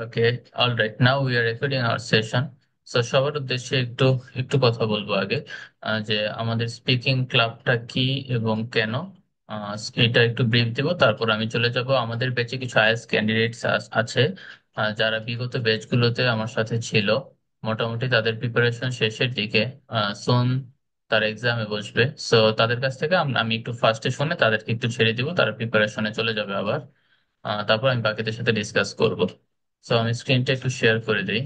Okay, alright, now we are recording our session. So সবার উদ্দেশ্যে একটু একটু কথা বলবো আগে, যে আমাদের স্পিকিং ক্লাবটা কি এবং কেন, এটা একটু ব্রিফ দিব। তারপর আমি চলে যাব আমাদের ব্যাচে কিছু আইএলটিএস ক্যান্ডিডেটস আছে, যারা বিগত ব্যাচগুলোতে আমার সাথে ছিল। মোটামুটি তাদের প্রিপারেশন শেষের দিকে, সুন তার এক্সামে বসবে। সো তাদের কাছ থেকে আমি একটু ফার্স্টে শুনে তাদেরকে একটু ছেড়ে দিব, তারা প্রিপারেশনে চলে যাবে আবার। তারপর আমি বাকিদের সাথে ডিসকাস করব। সো আমি স্ক্রিনটা একটু শেয়ার করে দিই।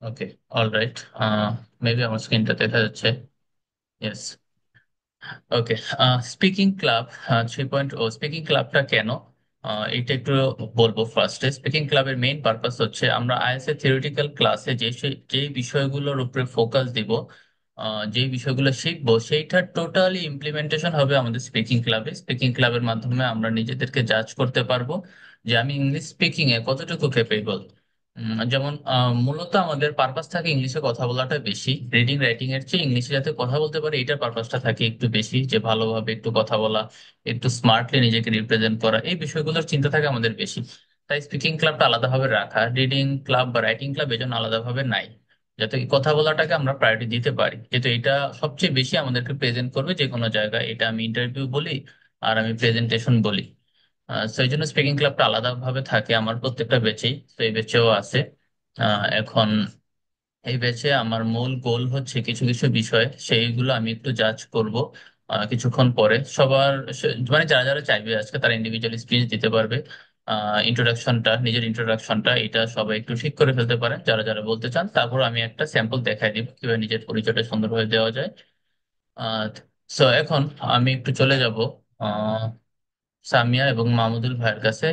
ওকে, অলরাইট, মেবি আমার স্ক্রিনটা দেখা যাচ্ছে। ইয়েস। ওকে, স্পিকিং ক্লাব 3.0, স্পিকিং ক্লাবটা কেন, এটা একটু বলবো। ফার্স্টে স্পিকিং ক্লাবের মেইন পারপাস হচ্ছে আমরা আইএলটিএস এর থিওরিটিক্যাল ক্লাসে যে বিষয়গুলোর উপরে ফোকাস দিব, যে বিষয়গুলো শিখবো, সেইটার টোটালি ইমপ্লিমেন্টেশন হবে আমাদের স্পিকিং ক্লাবে। স্পিকিং ক্লাবের মাধ্যমে আমরা নিজেদেরকে জাজ করতে পারবো যে আমি ইংলিশ স্পিকিং এ কতটুকু ক্যাপেবল। যেমন মূলত আমাদের পারপাস থাকে ইংলিশে কথা বলাটা বেশি, রিডিং রাইটিং এর চেয়ে ইংলিশে যাতে কথা বলতে পারে এটার পারপাসটা থাকে একটু বেশি, যে ভালোভাবে একটু কথা বলা, একটু স্মার্টলি নিজেকে রিপ্রেজেন্ট করা, এই বিষয়গুলোর চিন্তা থাকে আমাদের বেশি। তাই স্পিকিং ক্লাবটা আলাদাভাবে রাখা, রিডিং ক্লাব বা রাইটিং ক্লাব এজন্য আলাদাভাবে নাই, যাতে এই কথা বলাটাকে আমরা প্রায়োরিটি দিতে পারি, যেহেতু এটা সবচেয়ে বেশি আমাদেরকে প্রেজেন্ট করবে যে কোনো জায়গায়। এটা আমি ইন্টারভিউ বলি আর আমি প্রেজেন্টেশন বলি। সেই জন্য স্পিকিং ক্লাবটা আলাদাভাবে থাকে আমার প্রত্যেকটা ব্যাচেই, তো এই ব্যাচেও আছে। এখন এই ব্যাচে আমার মূল গোল হচ্ছে কিছু কিছু বিষয়, সেইগুলো আমি একটু জাজ করব কিছুক্ষণ পরে। সবার মানে যারা যারা চাইবে আজকে তারা ইন্ডিভিজুয়াল স্পিচ দিতে পারবে। ইন্ট্রোডাকশনটা, নিজের ইন্ট্রোডাকশনটা এটা সবাই একটু ঠিক করে ফেলতে পারেন যারা যারা বলতে চান। তারপর আমি একটা স্যাম্পল দেখাই দিব কিভাবে নিজের পরিচয়টা সুন্দরভাবে দেওয়া যায়। আহ সো এখন আমি একটু চলে যাব সামিয়া এবং মাহমুদুল ভাইয়ের কাছে।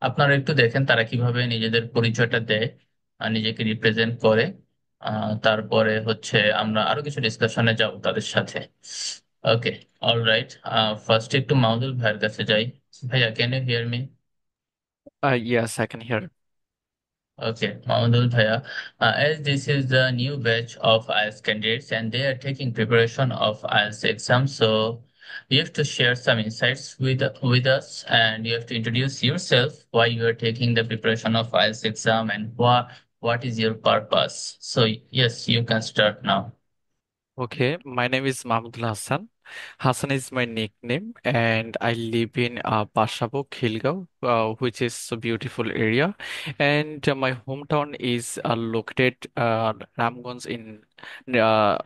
আপনারা একটু দেখেন তারা কিভাবে নিজেদের পরিচয়টা দেয় আর নিজেকে রিপ্রেজেন্ট করে। তারপরে হচ্ছে আমরা আরো কিছু ডিসকাশনে যাব তাদের সাথে। ওকে, অলরাইট, ফার্স্ট একটু মাহমুদুল ভাইয়ের কাছে যাই। ভাইয়া, can you hear me? Yes, I can hear. Okay, Mahmudul Bhaiya, as this is the new batch of IELTS candidates and they are taking preparation of IELTS exam, so you have to share some insights with us, and you have to introduce yourself, why you are taking the preparation of IELTS exam, and what is your purpose. So yes, you can start now. Okay, my name is Mahmudul Hassan. Hassan is my nickname, and I live in Pashabo, Khilgaon, which is a beautiful area. And my hometown is located Ramganj in uh,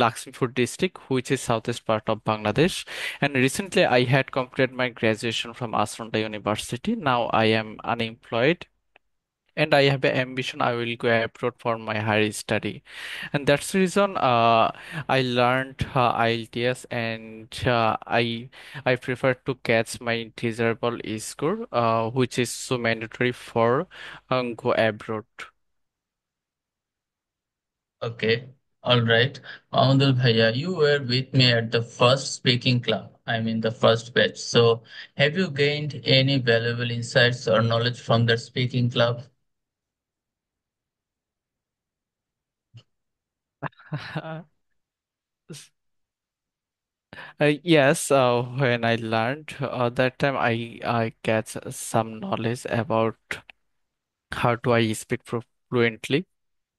Lakshmipur district, which is southeast part of Bangladesh. And recently, I had completed my graduation from Asranta University. Now I am unemployed. And I have an ambition I will go abroad for my higher study. And that's the reason I learned IELTS, and I prefer to catch my desirable score, which is so mandatory for go abroad. Okay, all right. Mahmudul Bhaiya, you were with me at the first speaking club, I mean the first batch. So have you gained any valuable insights or knowledge from that speaking club? Yes, when I learned that time, I get some knowledge about how do I speak fluently.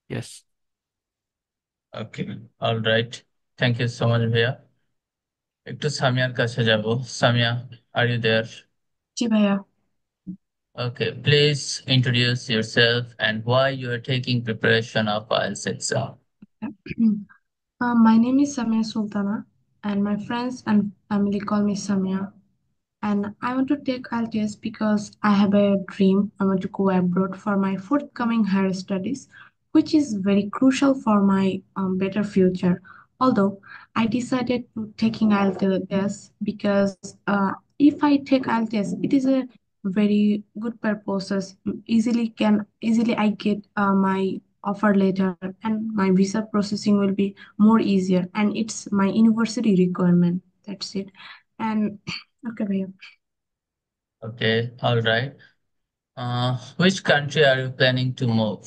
Yes. Okay, all right. Thank you so much, ভাইয়া। একটু সামিয়ার কাছে যাব। সামিয়া, আর you দেয়ার? জি ভাইয়া। Okay, please introduce yourself and why you are taking preparation of IELTS exam. My name is Samia Sultana, and my friends and family call me Samia. And I want to take IELTS because I have a dream. I want to go abroad for my forthcoming higher studies, which is very crucial for my better future. Although I decided to taking IELTS because if I take IELTS, it is a very good purposes. Easily I get my offer letter, and my visa processing will be more easier, and it's my university requirement. That's it. And okay, bhaiya. Okay, all right. Which country are you planning to move?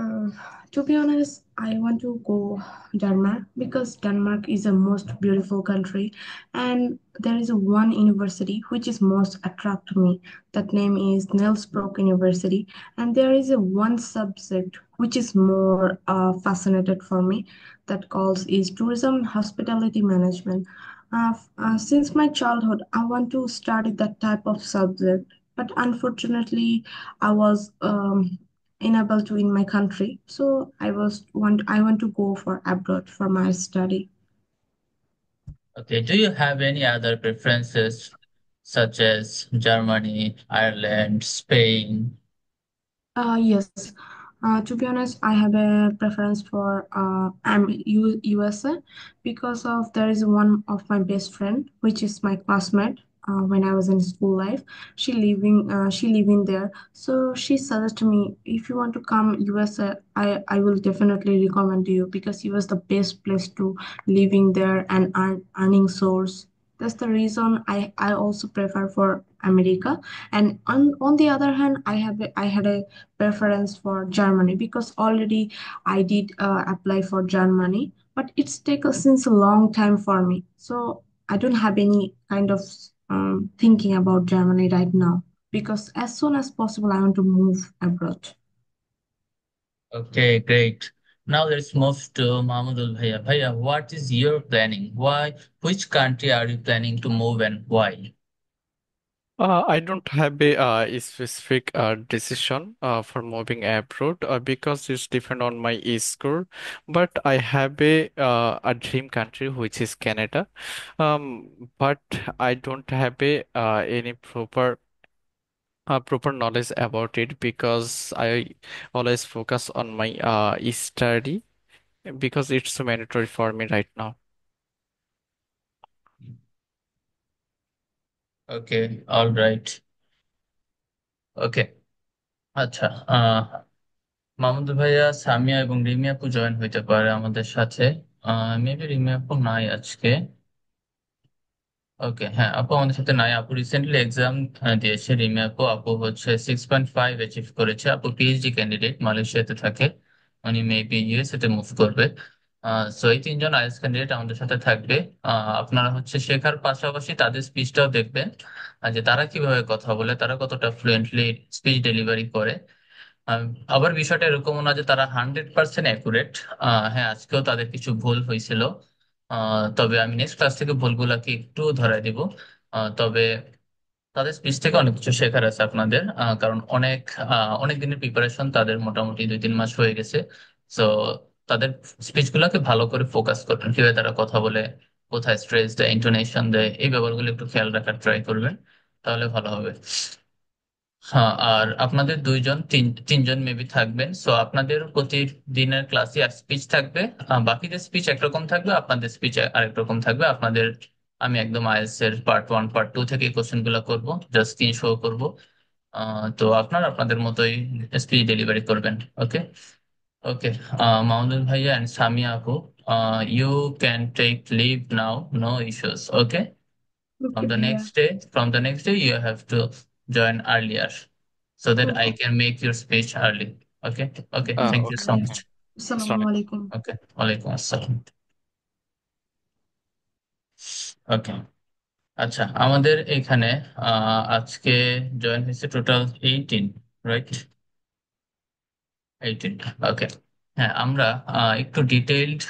Uh, To be honest, I want to go Denmark because Denmark is a most beautiful country and there is a one university which is most attract to me. That name is Niels Brock University and there is a one subject which is more fascinated for me that calls is tourism and hospitality management. Since my childhood, I want to study that type of subject, but unfortunately, I was unable to in my country. So I want to go for abroad for my study. Okay, do you have any other preferences such as Germany, Ireland, Spain? Yes. To be honest, I have a preference for USA because of there is one of my best friend, which is my classmate. When I was in school life, she living there. So she suggested me if you want to come USA, I will definitely recommend you because it was the best place to living there and earning source. That's the reason I also prefer for America. And on the other hand, I had a preference for Germany because already I did apply for Germany, but it's taken since a long time for me. So I don't have any kind of thinking about Germany right now because as soon as possible I want to move abroad. Okay, great. Now let's move to Mahmudul Bhaiya. Bhaiya, what is your planning? Why, which country are you planning to move and why? I don't have a specific decision for moving abroad because it's depend on my score. But I have a dream country which is Canada. But I don't have any proper knowledge about it because I always focus on my study because it's mandatory for me right now. Okay, all right. Okay, আচ্ছা। মাহমুদুল ভাইয়া, সামিয়া এবং রিমি আপু join হইতে পারে আমাদের সাথে। Maybe Rimi আপু নাই আজকে। ওকে, হ্যাঁ, আপু আমাদের সাথে নাই। আপু রিসেন্টলি এক্সাম দিয়েছে। রিমি আপু আপু হচ্ছে 6.5 অ্যাচিভ করেছে। আপু পিএইচডি ক্যান্ডিডেট, মালয়েশিয়াতে থাকে। উনি মেবি ইউএসএ তে মুভ করবে। সো এই তিনজন আইএলটিএস ক্যান্ডিডেট আমাদের সাথে থাকবে। আপনারা হচ্ছে শেখার পাশাপাশি তাদের স্পিচটাও দেখবেন, যে তারা কিভাবে কথা বলে, তারা কতটা ফ্লুয়েন্টলি স্পিচ ডেলিভারি করে। আম, আবার বিষয়টা এরকম না যে তারা 100% অ্যাকুরেট। হ্যাঁ, আজকেও তাদের কিছু ভুল হয়েছিল। তবে আমি নেক্সট ক্লাস থেকে ভুলগুলাকে একটু ধরাই দিব। তবে তাদের স্পিচ থেকে অনেক কিছু শেখার আছে আপনাদের, কারণ অনেক দিনের প্রিপারেশন তাদের, মোটামুটি 2-3 মাস হয়ে গেছে। সো তাদের স্পিচ গুলাকে ভালো করে ফোকাস করবেন, কিভাবে তারা কথা বলে, কোথায় স্ট্রেস দেয়, ইন্টোনেশন দেয়, এই ব্যাপারগুলো একটু খেয়াল রাখার ট্রাই করবেন, তাহলে ভালো হবে। হ্যাঁ, আর আপনাদের তিনজন মেবি থাকবেন। সো আপনাদের প্রতিদিনের ক্লাসে আর স্পিচ থাকবে। বাকিদের স্পিচ একরকম থাকবে, আপনাদের স্পিচ আরেক রকম থাকবে আপনাদের। আমি একদম আইএলটিএস এর পার্ট 1 পার্ট 2 থেকে কোশ্চেন গুলো করবো, জাস্ট স্ক্রিন শো করবো। তো আপনারা আপনাদের মতোই স্পিচ ডেলিভারি করবেন। ওকে। ওকে, মাহমুদুল ভাইয়া অ্যান্ড সামিয়া আপু, you can take leave now, no issues. Okay, Okay, from the bhaiya. next day, you have to join earlier so that I Okay. can make your speech early. Okay. Okay. Thank you Okay, so Okay. bhaiya. much. Assalamu Assalamualaikum. alaikum. Okay. Walaikum assalam. Okay. আচ্ছা, আমাদের এখানে আজকে join হয়েছে total 18, right? 18। ওকে। হ্যাঁ, আমরা একটু detailed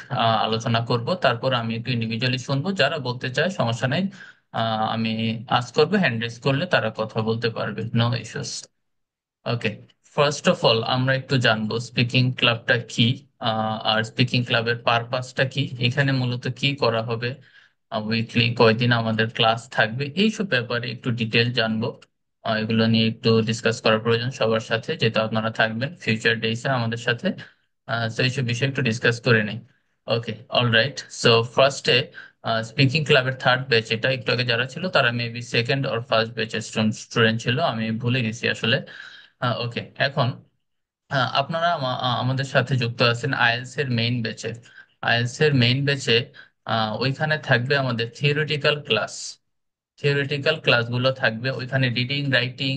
আলোচনা করব, তারপর আমি একটু ইন্ডিভিজুয়ালি শুনবো। যারা বলতে চায় সমস্যা নেই, আমি আস্ক করবো, হ্যান্ড রেজ করলে তারা কথা বলতে পারবে, no issues. Okay, first of all আমরা একটু জানবো স্পিকিং ক্লাবটা কি, আর স্পিকিং ক্লাবের পারপাসটা কি, এখানে মূলত কি করা হবে, উইকলি কয়দিন আমাদের ক্লাস থাকবে, এইসব ব্যাপারে একটু ডিটেল জানবো। এগুলো নিয়ে একটু ডিসকাস করার প্রয়োজন সবার সাথে, যেহেতু আপনারা থাকবেন ফিউচার ডেইসে আমাদের সাথে। তো এইসব বিষয়ে একটু ডিসকাস করে নিই। ওকে, অলরাইট। সো ফার্স্টে স্পিকিং ক্লাবের থার্ড ব্যাচ, এটা একটু আগে যারা ছিল তারা মেবি সেকেন্ড অর ফার্স্ট ব্যাচের স্টুডেন্ট ছিল, আমি ভুলে গেছি আসলে। ওকে, এখন আপনারা আমাদের সাথে যুক্ত আছেন আইএলটিএস এর মেইন ব্যাচে। আইএলটিএস এর মেইন ব্যাচে ওইখানে থাকবে আমাদের থিওরিটিক্যাল ক্লাস। থিওরিটিক্যাল ক্লাসগুলো থাকবে ওইখানে, রিডিং, রাইটিং,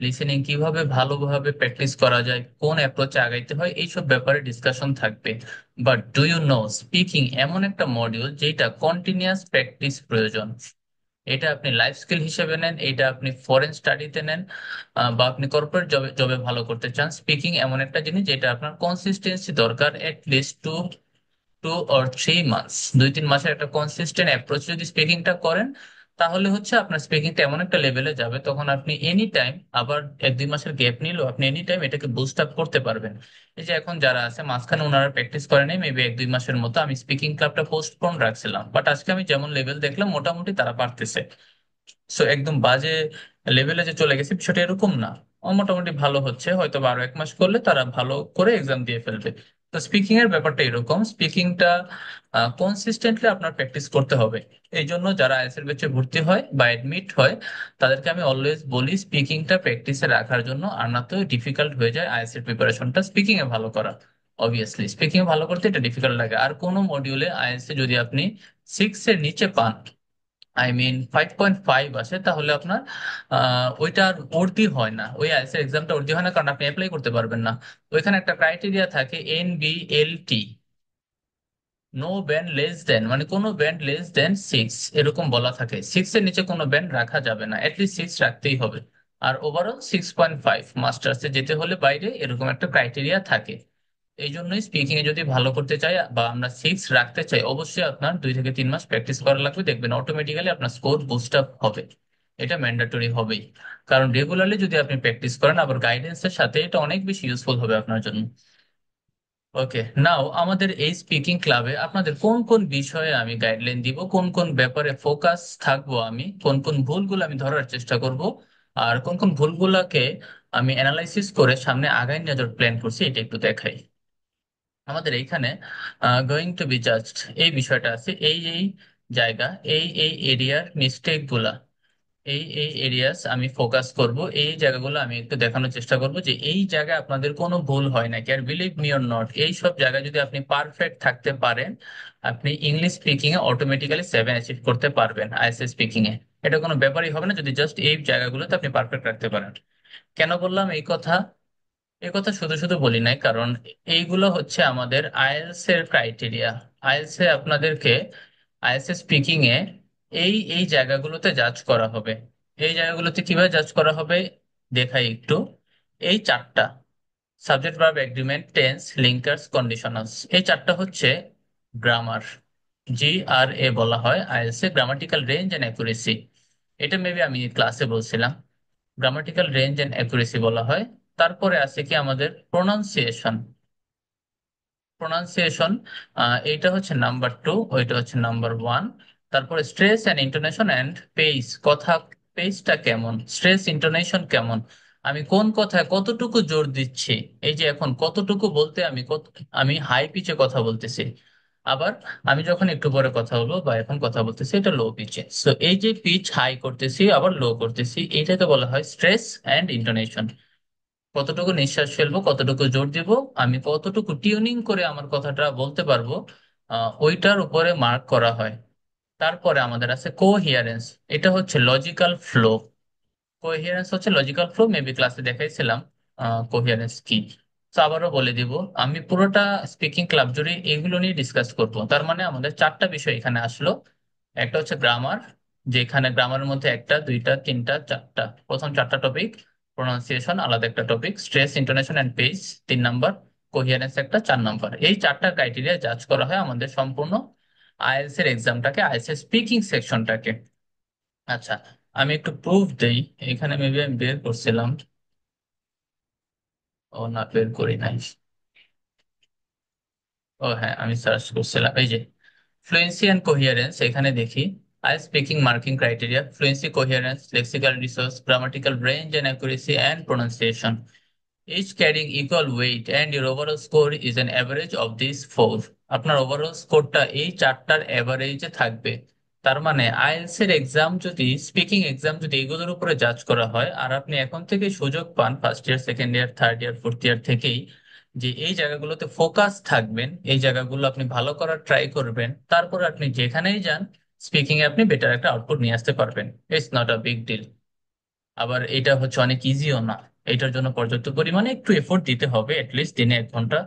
লিসেনিং কিভাবে ভালোভাবে প্র্যাকটিস করা যায়, কোন অ্যাপ্রোচে আগাইতে হয়, এইসব ব্যাপারে ডিসকাশন থাকবে। But do you know, speaking এমন একটা মডিউল যেটা কন্টিনিউয়াস প্র্যাকটিস প্রয়োজন। এটা আপনি লাইফ স্কিল হিসেবে নেন, এটা আপনি ফরেন স্টাডিতে নেন, বা আপনি কর্পোরেট জবে জবে ভালো করতে চান, স্পিকিং এমন একটা জিনিস যেটা আপনার কনসিস্টেন্সি দরকার। লিস্ট 2 or 3 মান্থস, 2-3 মাসের একটা কনসিস্টেন্ট অ্যাপ্রোচ যদি স্পিকিংটা করেন, তাহলে হচ্ছে আপনার স্পিকিংটা এমন একটা লেভেলে যাবে, তখন আপনি এনি টাইম, আবার 1-2 মাসের গ্যাপ নিলেও আপনি এনি টাইম এটাকে বুস্ট আপ করতে পারবেন। এই যে এখন যারা আছে মাঝখানে ওনারা প্র্যাকটিস করে নেই মেবি 1-2 মাসের মতো, আমি স্পিকিং ক্লাবটা পোস্টপোন রাখছিলাম, বাট আজকে আমি যেমন লেভেল দেখলাম মোটামুটি তারা পারতেছে। সো একদম বাজে লেভেলে যে চলে গেছে বিষয়টা এরকম না, ও মোটামুটি ভালো হচ্ছে, হয়তো 12-1 মাস করলে তারা ভালো করে এক্সাম দিয়ে ফেলবে। তো স্পিকিং এর ব্যাপারটা এরকম, স্পিকিংটা কনসিস্টেন্টলি আপনার প্র্যাকটিস করতে হবে। এই জন্য যারা আইএলটিএস এর ব্যাচে ভর্তি হয় বা এডমিট হয়, তাদেরকে আমি অলওয়েজ বলি স্পিকিংটা প্র্যাকটিসে রাখার জন্য, আর না তো ডিফিকাল্ট হয়ে যায় আইএলটিএস এর প্রিপারেশনটা স্পিকিং এ ভালো করা। অবভিয়াসলি স্পিকিং এ ভালো করতে এটা ডিফিকাল্ট লাগে, আর কোনো মডিউলে আইএলটিএস এ যদি আপনি 6-এর নিচে পান, আই মিন 5.5 আসে, তাহলে আপনার ওইটা আর ভর্তি হয় না, ওই আইএলটিএস এর এক্সামটা ভর্তি হয় না, কারণ আপনি অ্যাপ্লাই করতে পারবেন না। ওইখানে একটা ক্রাইটেরিয়া থাকে NBLT, no band less than, মানে কোনো ব্যান্ড লেস দেন 6, এরকম বলা থাকে। 6-এর নিচে কোনো ব্যান্ড রাখা যাবে না, অ্যাটলিস্ট 6 রাখতেই হবে। আর ওভারঅল 6.5, মাস্টার্সে যেতে হলে বাইরে এরকম একটা ক্রাইটেরিয়া থাকে। এই জন্যই স্পিকিং এ যদি ভালো করতে চাই বা আমরা 6 রাখতে চাই, অবশ্যই আপনার 2 থেকে 3 মাস প্র্যাকটিস করা লাগবে, দেখবেন অটোমেটিক্যালি আপনার স্কোর বুস্ট আপ হবে। এটা ম্যান্ডেটরি হবেই, কারণ রেগুলারলি যদি আপনি প্র্যাকটিস করেন আবার গাইডেন্সের সাথে, এটা অনেক বেশি ইউজফুল হবে আপনার জন্য। ওকে, নাও আমাদের এই স্পিকিং ক্লাবে আপনাদের কোন কোন বিষয়ে আমি গাইডলাইন দিব, কোন কোন ব্যাপারে ফোকাস থাকবো, আমি কোন কোন ভুলগুলো আমি ধরার চেষ্টা করব, আর কোন কোন ভুলগুলোকে আমি অ্যানালাইসিস করে সামনে আগায় নিয়ে যাওয়ার প্ল্যান করছি, এটা একটু দেখাই। আমাদের এইখানে গোয়িং টু বি জাস্ট এই বিষয়টা আছে, এই জায়গা, এই এরিয়ার মিস্টেক গুলা, এই এরিয়াস আমি ফোকাস করব, এই জায়গাগুলো আমি একটু দেখানোর চেষ্টা করব যে এই জায়গায় আপনাদের কোনো ভুল হয় নাকি। আর বিলিভ মি অর নট, এই সব জায়গায় যদি আপনি পারফেক্ট থাকতে পারেন, আপনি ইংলিশ স্পিকিং এ অটোমেটিক্যালি 7 অ্যাচিভ করতে পারবেন আইএলটিএস স্পিকিং এ। এটা কোনো ব্যাপারই হবে না যদি জাস্ট এই জায়গাগুলোতে আপনি পারফেক্ট রাখতে পারেন। কেন বললাম এই কথা? এই কথা শুধু শুধু বলি নাই, কারণ এইগুলো হচ্ছে আমাদের আইএলটিএস এর ক্রাইটেরিয়া। আইএলটিএস এ আপনাদেরকে, আইএলটিএস স্পিকিং এ এই জায়গাগুলোতে জাজ করা হবে। এই জায়গাগুলোতে কিভাবে জাজ করা হবে দেখাই একটু। এই চারটা, subject verb agreement, tense, linkers, conditionals, এই চারটা হচ্ছে গ্রামার। GRA বলা হয় আইএলটিএস এ, গ্রামাটিক্যাল রেঞ্জ এন্ড অ্যাকুরেসি। এটা মেবি আমি ক্লাসে বলছিলাম, গ্রামাটিক্যাল রেঞ্জ এন্ড অ্যাকুরেসি বলা হয়। তারপরে আছে কি আমাদের প্রোনাউন্সিয়েশন। প্রোনাউন্সিয়েশন এইটা হচ্ছে নাম্বার 2, ওইটা হচ্ছে নাম্বার 1। তারপরে stress and intonation and pace, কথা পেসটা কেমন, স্ট্রেস ইন্টোনেশন কেমন, আমি কোন কথায় কতটুকু জোর দিচ্ছি। এই যে এখন কতটুকু বলতে আমি আমি হাই পিচে কথা বলতেছি, আবার আমি যখন একটু পরে কথা বলবো বা এখন কথা বলতেছি এটা লো পিচে। সো এই যে পিচ হাই করতেছি আবার লো করতেছি, এইটাকে বলা হয় স্ট্রেস অ্যান্ড ইন্টোনেশন। কতটুকু নিঃশ্বাস ফেলবো, কতটুকু জোর দিব, আমি কতটুকু টিউনিং করে আমার কথাটা বলতে পারবো, ওইটার উপরে মার্ক করা হয়। তারপরে আমাদের আছে কোহিয়ারেন্স, এটা হচ্ছে লজিক্যাল ফ্লো। কোহিয়ারেন্স হচ্ছে লজিক্যাল ফ্লো, মেবি ক্লাসে দেখাইছিলাম কোহিয়ারেন্স কি। তো আবারও বলে দিব, আমি পুরোটা স্পিকিং ক্লাব জুড়ে এগুলো নিয়ে ডিসকাস করব। তার মানে আমাদের চারটা বিষয় এখানে আসলো। একটা হচ্ছে গ্রামার, যেখানে গ্রামারের মধ্যে একটা, দুইটা, তিনটা, চারটা, প্রথম চারটা টপিক। প্রোনাউন্সিয়েশন আলাদা একটা topic, stress, intonation and pace 3 number, coherence একটা 4 নাম্বার। এই চারটা ক্রাইটেরিয়া জাজ করা হয় আমাদের সম্পূর্ণ আইএলটিএস এর এক্সামটাকে, আইএলটিএস স্পিকিং সেকশনটাকে। আচ্ছা, আমি একটু প্রুফ দেই। এখানে মেবি আমি বের করছিলাম, ও না বের করি নাই। ও হ্যাঁ, আমি সার্চ করছিলাম, এই যে ফ্লুয়েন্সি অ্যান্ড কোহিয়ারেন্স, এখানে দেখি I speaking marking criteria, fluency, coherence, lexical resource, grammatical range and accuracy and pronunciation, each carrying equal weight and your overall score is an average of these four। আপনার overall স্কোরটা এই চারটার অ্যাভারেজে থাকবে। তার মানে IELTS এর এক্সাম যদি, speaking exam যদি এগুলোর উপরে জাজ করা হয়, আর আপনি এখন থেকে সুযোগ পান first year, second year, third year, fourth year থেকেই, যে এই জায়গাগুলোতে ফোকাস থাকবেন, এই জায়গাগুলো আপনি ভালো করার ট্রাই করবেন, তারপর আপনি যেখানেই যান স্পিকিং এ আপনি বেটার একটা আউটপুট নিয়ে আসতে পারবেন। It's not a big deal. আবার এটা হচ্ছে অনেক ইজিও না। এটার জন্য পর্যাপ্ত পরিমাণে একটু এফোর্ট দিতে হবে, অ্যাটলিস্ট দিনে 1 ঘন্টা,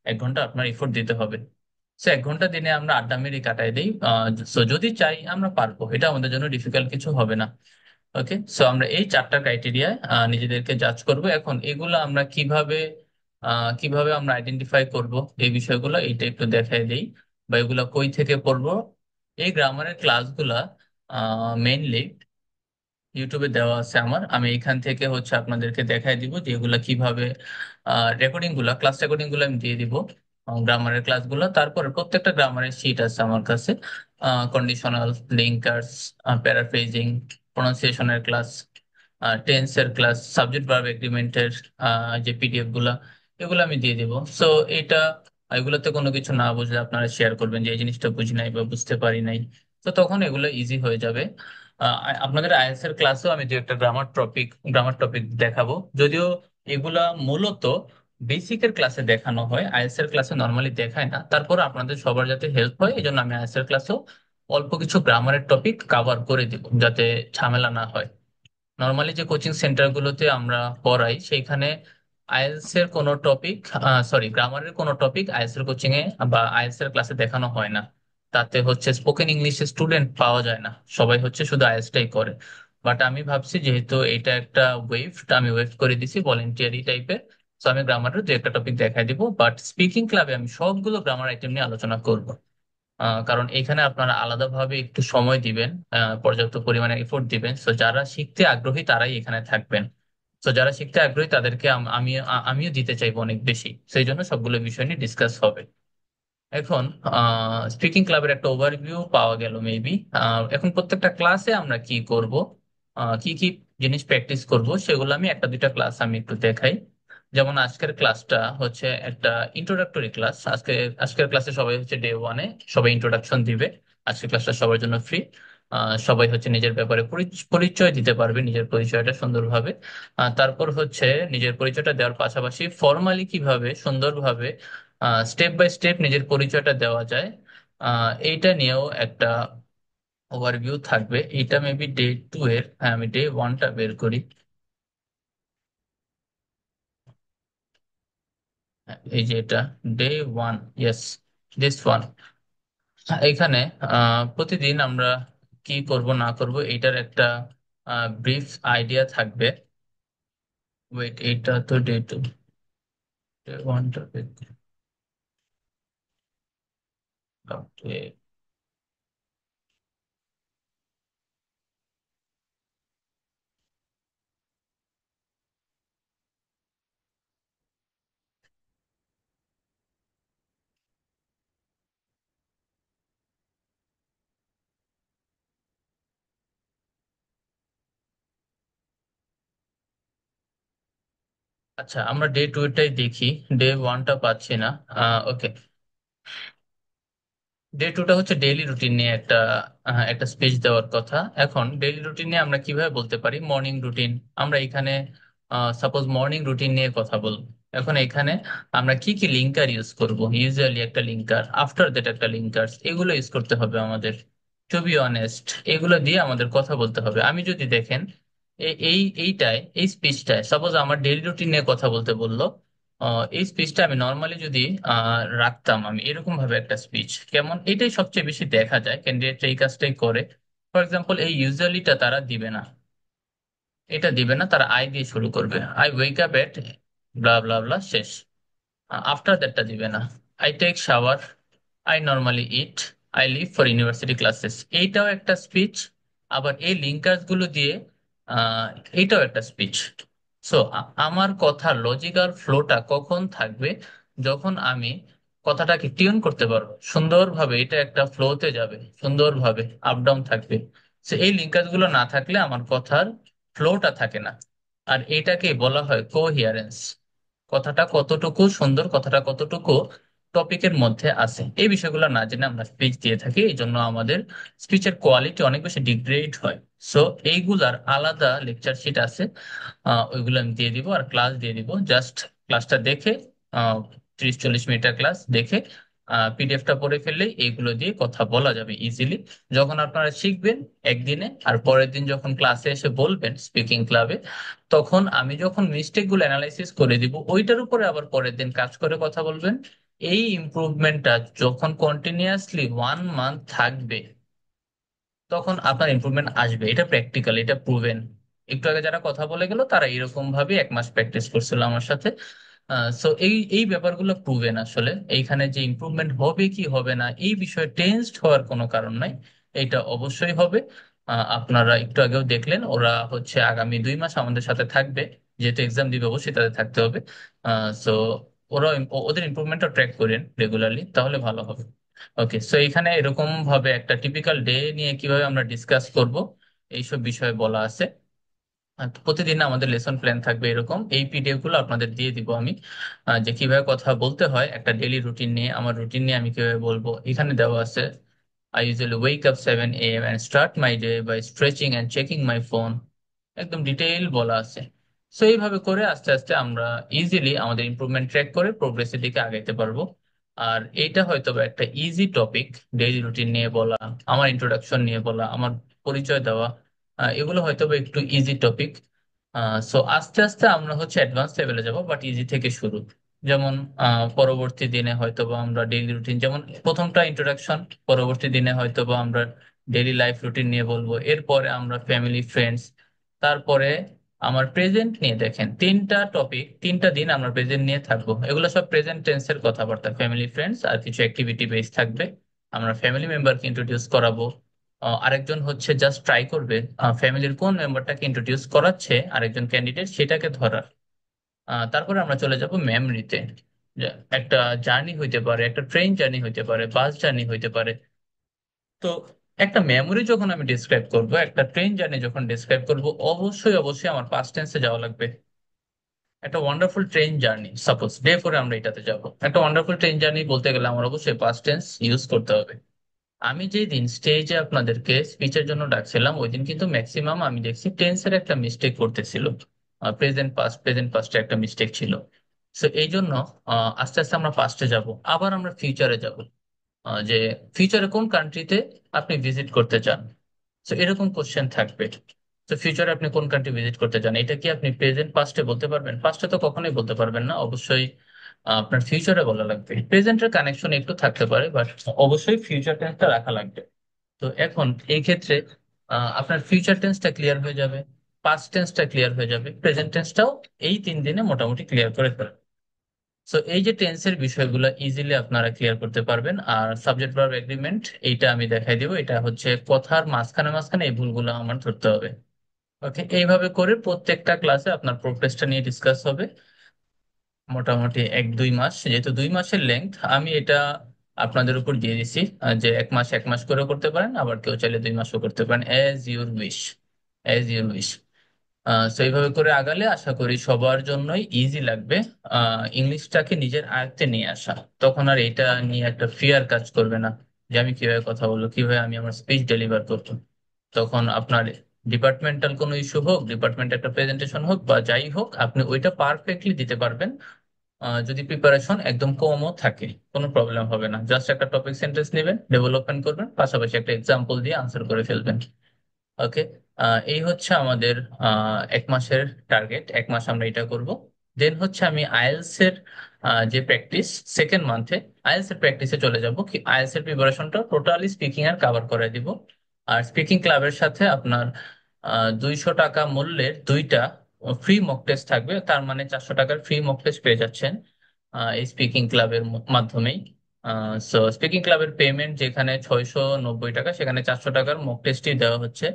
1 ঘন্টা আপনার এফোর্ট দিতে হবে। সো 1 ঘন্টা দিনে আমরা আড্ডা মেরে কাটাই দিই। সো যদি চাই আমরা পারবো, এটা আমাদের জন্য ডিফিকাল্ট কিছু হবে না। ওকে, সো আমরা এই 4টা ক্রাইটেরিয়ায় নিজেদেরকে জাজ করব। এখন এগুলো আমরা কিভাবে আমরা আইডেন্টিফাই করব, এই বিষয়গুলো এইটা একটু দেখাই দেই, বা এগুলা কই থেকে পড়বো। এই গ্রামারের ক্লাসগুলা মেইনলি ইউটিউবে দেওয়া আছে আমার, আমি এখান থেকে হচ্ছে আপনাদেরকে দেখাই দিব যে এগুলা কিভাবে, ক্লাস রেকর্ডিং গুলো আমি দিয়ে দিব গ্রামারের ক্লাসগুলো। তারপরে প্রত্যেকটা গ্রামারের শিট আছে আমার কাছে, কন্ডিশনাল, লিঙ্কার্স, প্যারাফ্রেজিং, প্রোনাউন্সিয়েশনের ক্লাস, টেন্সের ক্লাস, সাবজেক্ট ভার্ব এগ্রিমেন্টের যে পিডিএফ গুলা, এগুলো আমি দিয়ে দিব। সো এটা, এগুলোতে কোনো কিছু না বুঝলে আপনারা শেয়ার করবেন যে এই জিনিসটা বুঝি নাই বা বুঝতে পারি নাই। তো তখন এগুলো ইজি হয়ে যাবে। আপনাদের আইএলটিএস এর ক্লাসেও আমি দু একটা গ্রামার টপিক দেখাবো, যদিও এগুলা মূলত বেসিকের ক্লাসে দেখানো হয়, আইএলটিএস এর ক্লাসে নর্মালি দেখায় না। তারপর আপনাদের সবার যাতে হেল্প হয় এই জন্য আমি আইএলটিএস এর ক্লাসেও অল্প কিছু গ্রামারের টপিক কাভার করে দিব, যাতে ঝামেলা না হয়। নর্মালি যে কোচিং সেন্টারগুলোতে আমরা পড়াই সেইখানে আইএলটিএস এর কোনো টপিক, সরি, গ্রামারের কোনো টপিক আইএলটিএস এর কোচিং এ বা আইএলটিএস এর ক্লাসে দেখানো হয় না। তাতে হচ্ছে স্পোকেন ইংলিশে স্টুডেন্ট পাওয়া যায় না, সবাই হচ্ছে শুধু আইএলটিএসটাই করে। বাট আমি ভাবছি যেহেতু এটা একটা আমি ওয়েভ করে দিছি ভলেন্টিয়ারি টাইপের, তো আমি গ্রামারের দু একটা টপিক দেখাই দিব। বাট স্পিকিং ক্লাবে আমি সবগুলো গ্রামার আইটেম নিয়ে আলোচনা করব। কারণ এখানে আপনারা আলাদাভাবে একটু সময় দিবেন, পর্যাপ্ত পরিমাণে এফোর্ট দিবেন। তো যারা শিখতে আগ্রহী তারাই এখানে থাকবেন। তো যারা শিখতে আগ্রহী তাদেরকে আমিও দিতে চাইবো অনেক বেশি, সেই জন্য সবগুলো বিষয় নিয়ে ডিসকাস হবে। এখন স্পিকিং ক্লাবের একটা ওভারভিউ পাওয়া গেল মেবি। এখন প্রত্যেকটা ক্লাসে আমরা কি করব, কি কি জিনিস প্র্যাকটিস করব, সেগুলো আমি একটা দুইটা ক্লাস আমি একটু দেখাই। যেমন আজকের ক্লাসটা হচ্ছে একটা ইন্ট্রোডাক্টরি ক্লাস। আজকের ক্লাসে সবাই হচ্ছে ডে 1-এ সবাই ইন্ট্রোডাকশন দিবে। আজকের ক্লাসটা সবার জন্য ফ্রি। সবাই হচ্ছে নিজের ব্যাপারে পরিচয় দিতে পারবে, নিজের পরিচয়টা সুন্দরভাবে। তারপর হচ্ছে নিজের পরিচয়টা দেওয়ার পাশাপাশি ফর্মালি কিভাবে সুন্দরভাবে স্টেপ বাই স্টেপ নিজের পরিচয়টা দেওয়া যায়, এইটা নিয়েও একটা ওভারভিউ থাকবে। এটা মেবি ডে 2 এর, হ্যাঁ আমি ডে 1টা বের করি। হ্যাঁ, এই যে এটা ডে 1, ইয়েস, দিস ওয়ান। এখানে প্রতিদিন আমরা কি করব না করব এইটার একটা ব্রিফ আইডিয়া থাকবে। ওয়েট, এইটা তো ডে 2, ডে 1টা বের করি। Okay. আচ্ছা, আমরা ডে 2টাই দেখি, ডে 1টা পাচ্ছি না। ওকে, ডে 2টা হচ্ছে ডেইলি রুটিন নিয়ে একটা স্পিচ দেওয়ার কথা। এখন ডেইলি রুটিন নিয়ে আমরা কিভাবে বলতে পারি, মর্নিং রুটিন। আমরা এখানে সাপোজ মর্নিং রুটিন নিয়ে কথা বলবো। এখন এখানে আমরা কি কি লিঙ্কার ইউজ করব, ইউজুয়ালি একটা লিঙ্কার, আফটার দ্যাট একটা লিঙ্কার, এগুলো ইউজ করতে হবে আমাদের। টু বি অনেস্ট, এগুলো দিয়ে আমাদের কথা বলতে হবে। আমি যদি দেখেন এই স্পিচটায় সাপোজ আমার ডেইলি রুটিন নিয়ে কথা বলতে বললো, এই স্পিচটা আমি নর্মালি যদি রাখতাম, আমি এরকম ভাবে একটা স্পিচ কেমন, এটাই সবচেয়ে বেশি দেখা যায় ক্যান্ডিডেটরা এই কাজটাই করে। ফর এক্সাম্পল, এই ইউজুয়ালিটা তারা দিবে না, এটা দিবে না, তারা আই দিয়ে শুরু করবে। আই ওয়েক আপ এট ব্লা ব্লা ব্লা, শেষ। আফটার দ্যাটটা দিবে না। I take shower, I normally eat, I leave for university classes, এইটাও একটা স্পিচ। আবার এই লিঙ্কার্স গুলো দিয়ে আহ, এইটাও একটা স্পিচ। সো আমার কথার লজিক্যাল ফ্লোটা কখন থাকবে, যখন আমি কথাটাকে টিউন করতে পারবো সুন্দরভাবে, এটা একটা ফ্লোতে যাবে সুন্দরভাবে, আপ ডাউন থাকবে। সো এই লিঙ্কার্স গুলো না থাকলে আমার কথার ফ্লোটা থাকে না। আর এটাকে বলা হয় কোহিয়ারেন্স। কথাটা কতটুকু সুন্দর, কথাটা কতটুকু টপিকের মধ্যে আছে, এই বিষয়গুলো না জেনে আমরা স্পিচ দিয়ে থাকি, এই জন্য আমাদের স্পিচের কোয়ালিটি অনেক বেশি ডিগ্রেড হয়। সো এইগুলার আলাদা লেকচার শিট আছে, ওইগুলো আমি দিয়ে দিব, আর ক্লাস দিয়ে দিব। জাস্ট ক্লাসটা দেখে, 30-40 মিনিটের ক্লাস দেখে পিডিএফটা পড়ে ফেললেই এইগুলো দিয়ে কথা বলা যাবে ইজিলি। যখন আপনারা শিখবেন একদিনে, আর পরের দিন যখন ক্লাসে এসে বলবেন স্পিকিং ক্লাবে, তখন আমি যখন মিস্টেক গুলো অ্যানালাইসিস করে দিব ওইটার উপরে আবার পরের দিন কাজ করে কথা বলবেন। এই ইমপ্রুভমেন্টটা যখন কন্টিনিউয়াসলি 1 মান্থ থাকবে, তখন আপনার ইমপ্রুভমেন্ট আসবে। এটা প্র্যাকটিক্যাল, এটা প্রুভেন। একটু আগে যারা কথা বলে গেল তারা এরকম ভাবে 1 মাস প্র্যাকটিস করছিল আমার সাথে। সো এই এই ব্যাপারগুলো প্রুভেন আসলে। এইখানে যে ইমপ্রুভমেন্ট হবে কি হবে না এই বিষয়ে টেনসড হওয়ার কোনো কারণ নাই, এটা অবশ্যই হবে। আপনারা একটু আগেও দেখলেন ওরা হচ্ছে আগামী 2 মাস আমাদের সাথে থাকবে, যেহেতু এক্সাম দিবে অবশ্যই তাদের থাকতে হবে। সো ওরা ওদের ইমপ্রুভমেন্টটা ট্র্যাক করেন রেগুলারলি, তাহলে ভালো হবে। ওকে, সো এখানে এরকম ভাবে একটা টিপিক্যাল ডে নিয়ে কিভাবে আমরা ডিসকাস করব এইসব বিষয়ে বলা আছে। তো প্রতিদিন আমাদের লেসন প্ল্যান থাকবে এরকম, এই পিডিএফ গুলো আপনাদের দিয়ে দিব আমি। যে কিভাবে কথা বলতে হয় একটা ডেইলি রুটিন নিয়ে, আমার রুটিন নিয়ে আমি কিভাবে বলবো এখানে দেওয়া আছে। I usually wake up 7 a.m. and start my day by stretching and checking my phone. একদম ডিটেইল বলা আছে। সো এইভাবে করে আস্তে আস্তে আমরা ইজিলি আমাদের ইমপ্রুভমেন্ট ট্র্যাক করে প্রোগ্রেসের দিকে আগাইতে পারবো। আর এইটা হয়তো বা একটা ইজি টপিক, ডেইলি রুটিন নিয়ে বলা, আমার ইন্ট্রোডাকশন নিয়ে বলা, আমার পরিচয় দেওয়া, এগুলো হয়তো বা একটু ইজি টপিক। সো আস্তে আস্তে আমরা হচ্ছে অ্যাডভান্স লেভেলে যাব, বাট ইজি থেকে শুরু। যেমন পরবর্তী দিনে হয়তো বা আমরা ডেইলি রুটিন, যেমন প্রথমটা ইন্ট্রোডাকশন, পরবর্তী দিনে হয়তো বা আমরা ডেইলি লাইফ রুটিন নিয়ে বলবো, এরপরে আমরা ফ্যামিলি ফ্রেন্ডস, তারপরে আমার প্রেজেন্ট নিয়ে। দেখেন 3টা টপিক, 3টা দিন আমরা প্রেজেন্ট নিয়ে থাকবো, এগুলো সব প্রেজেন্ট টেন্সের কথাবার্তা। ফ্যামিলি ফ্রেন্ডস আর কিছু অ্যাক্টিভিটি বেস থাকবে, আমরা ফ্যামিলি মেম্বারকে ইন্ট্রোডিউস করাবো। আরেকজন হচ্ছে জাস্ট ট্রাই করবে ফ্যামিলির কোন মেম্বারটাকে ইন্ট্রোডিউস করাচ্ছে আরেকজন ক্যান্ডিডেট সেটাকে ধরার। তারপরে আমরা চলে যাব মেমরিতে। একটা জার্নি হইতে পারে, একটা ট্রেন জার্নি হইতে পারে, বাস জার্নি হইতে পারে। তো একটা মেমোরি যখন আমি ডিসক্রাইব করব, একটা ট্রেন জার্নি যখন ডিসক্রাইব করব, অবশ্যই অবশ্যই আমার পাস্ট টেন্সে যাওয়া লাগবে। একটা wonderful train journey, suppose day 4 আমরা এটাতে যাব, একটা ওয়ান্ডারফুল ট্রেন জার্নি বলতে গেলে আমার অবশ্যই পাস্ট টেন্স ইউজ করতে হবে। আমি যেই দিন স্টেজে আপনাদেরকে স্পিচের জন্য ডাকছিলাম ওই দিন কিন্তু ম্যাক্সিমাম আমি দেখছি টেন্সের একটা মিস্টেক করতেছিল, প্রেজেন্ট পাস্টে একটা মিস্টেক ছিল। তো এই জন্য আস্তে আস্তে আমরা পাস্টে যাব, আবার আমরা ফিউচারে যাব। যে ফিউচারে কোন কান্ট্রিতে আপনি ভিজিট করতে চান, তো এরকম কোশ্চেন থাকবে। তো ফিউচারে আপনি কোন কান্ট্রি ভিজিট করতে চান, এটা কি আপনি প্রেজেন্ট পাস্টে বলতে পারবেন? পাস্টে তো কখনোই বলতে পারবেন না, অবশ্যই আপনার ফিউচারে বলা লাগবে। প্রেজেন্টের কানেকশন একটু থাকতে পারে, বাট অবশ্যই ফিউচার টেন্সটা রাখা লাগবে। তো এখন এই ক্ষেত্রে আপনার ফিউচার টেন্সটা ক্লিয়ার হয়ে যাবে, পাস্ট টেন্সটা ক্লিয়ার হয়ে যাবে, প্রেজেন্ট টেন্সটাও এই 3 দিনে মোটামুটি ক্লিয়ার করে ফেলবে। সো এই যে টেন্সের বিষয়গুলো ইজিলি আপনারা ক্লিয়ার করতে পারবেন। আর সাবজেক্ট ভার্ব এগ্রিমেন্ট এইটা আমি দেখাই দিব, এটা হচ্ছে কথার মাঝখানে মাঝখানে এই ভুলগুলো আমার ধরতে হবে। ওকে, এইভাবে করে প্রত্যেকটা ক্লাসে আপনার প্রোগ্রেসটা নিয়ে ডিসকাস হবে। মোটামুটি 1-2 মাস, যেহেতু 2 মাসের লেন্থ, আমি এটা আপনাদের উপর দিয়ে দিছি। যে 1 মাস 1 মাস করে করতে পারেন, আবার কেউ চাইলে 2 মাসও করতে পারেন, as your wish, as your wish. তো এইভাবে করে আগালে আশা করি সবার জন্যই ইজি লাগবে ইংলিশটাকে নিজের আয়ত্তে নিয়ে আসা। তখন আর এটা নিয়ে একটা ফিয়ার কাজ করবে না যে আমি কিভাবে কথা বলবো, কিভাবে আমি আমার স্পিচ ডেলিভার করবো। তখন আপনার ডিপার্টমেন্টাল কোনো ইস্যু হোক, ডিপার্টমেন্ট একটা প্রেজেন্টেশন হোক বা যাই হোক, আপনি ওইটা পারফেক্টলি দিতে পারবেন। যদি প্রিপারেশন একদম কমও থাকে কোনো প্রবলেম হবে না, জাস্ট একটা টপিক সেন্টেন্স নেবেন, ডেভেলপমেন্ট করবেন, পাশাপাশি একটা এক্সাম্পল দিয়ে আনসার করে ফেলবেন। ওকে, এই হচ্ছে আমাদের 1 মাসের টার্গেট, 1 মাস আমরা এটা করব। দেন হচ্ছে আমি আইএলস এর যে প্র্যাকটিস, সেকেন্ড মান্থে আইএলস এর প্র্যাকটিসে চলে যাব। কি আইএলস এর প্রিপারেশনটা টোটালি স্পিকিং আর কভার করে দিব। আর স্পিকিং ক্লাবের সাথে আপনার 200 টাকা মূল্যের 2টা ফ্রি মক টেস্ট থাকবে, তার মানে 400 টাকার ফ্রি মক টেস্ট পেয়ে যাচ্ছেন এই স্পিকিং ক্লাবের মাধ্যমেই। সো স্পিকিং ক্লাবের পেমেন্ট যেখানে 690 টাকা, সেখানে 400 টাকার মক টেস্টই দেওয়া হচ্ছে।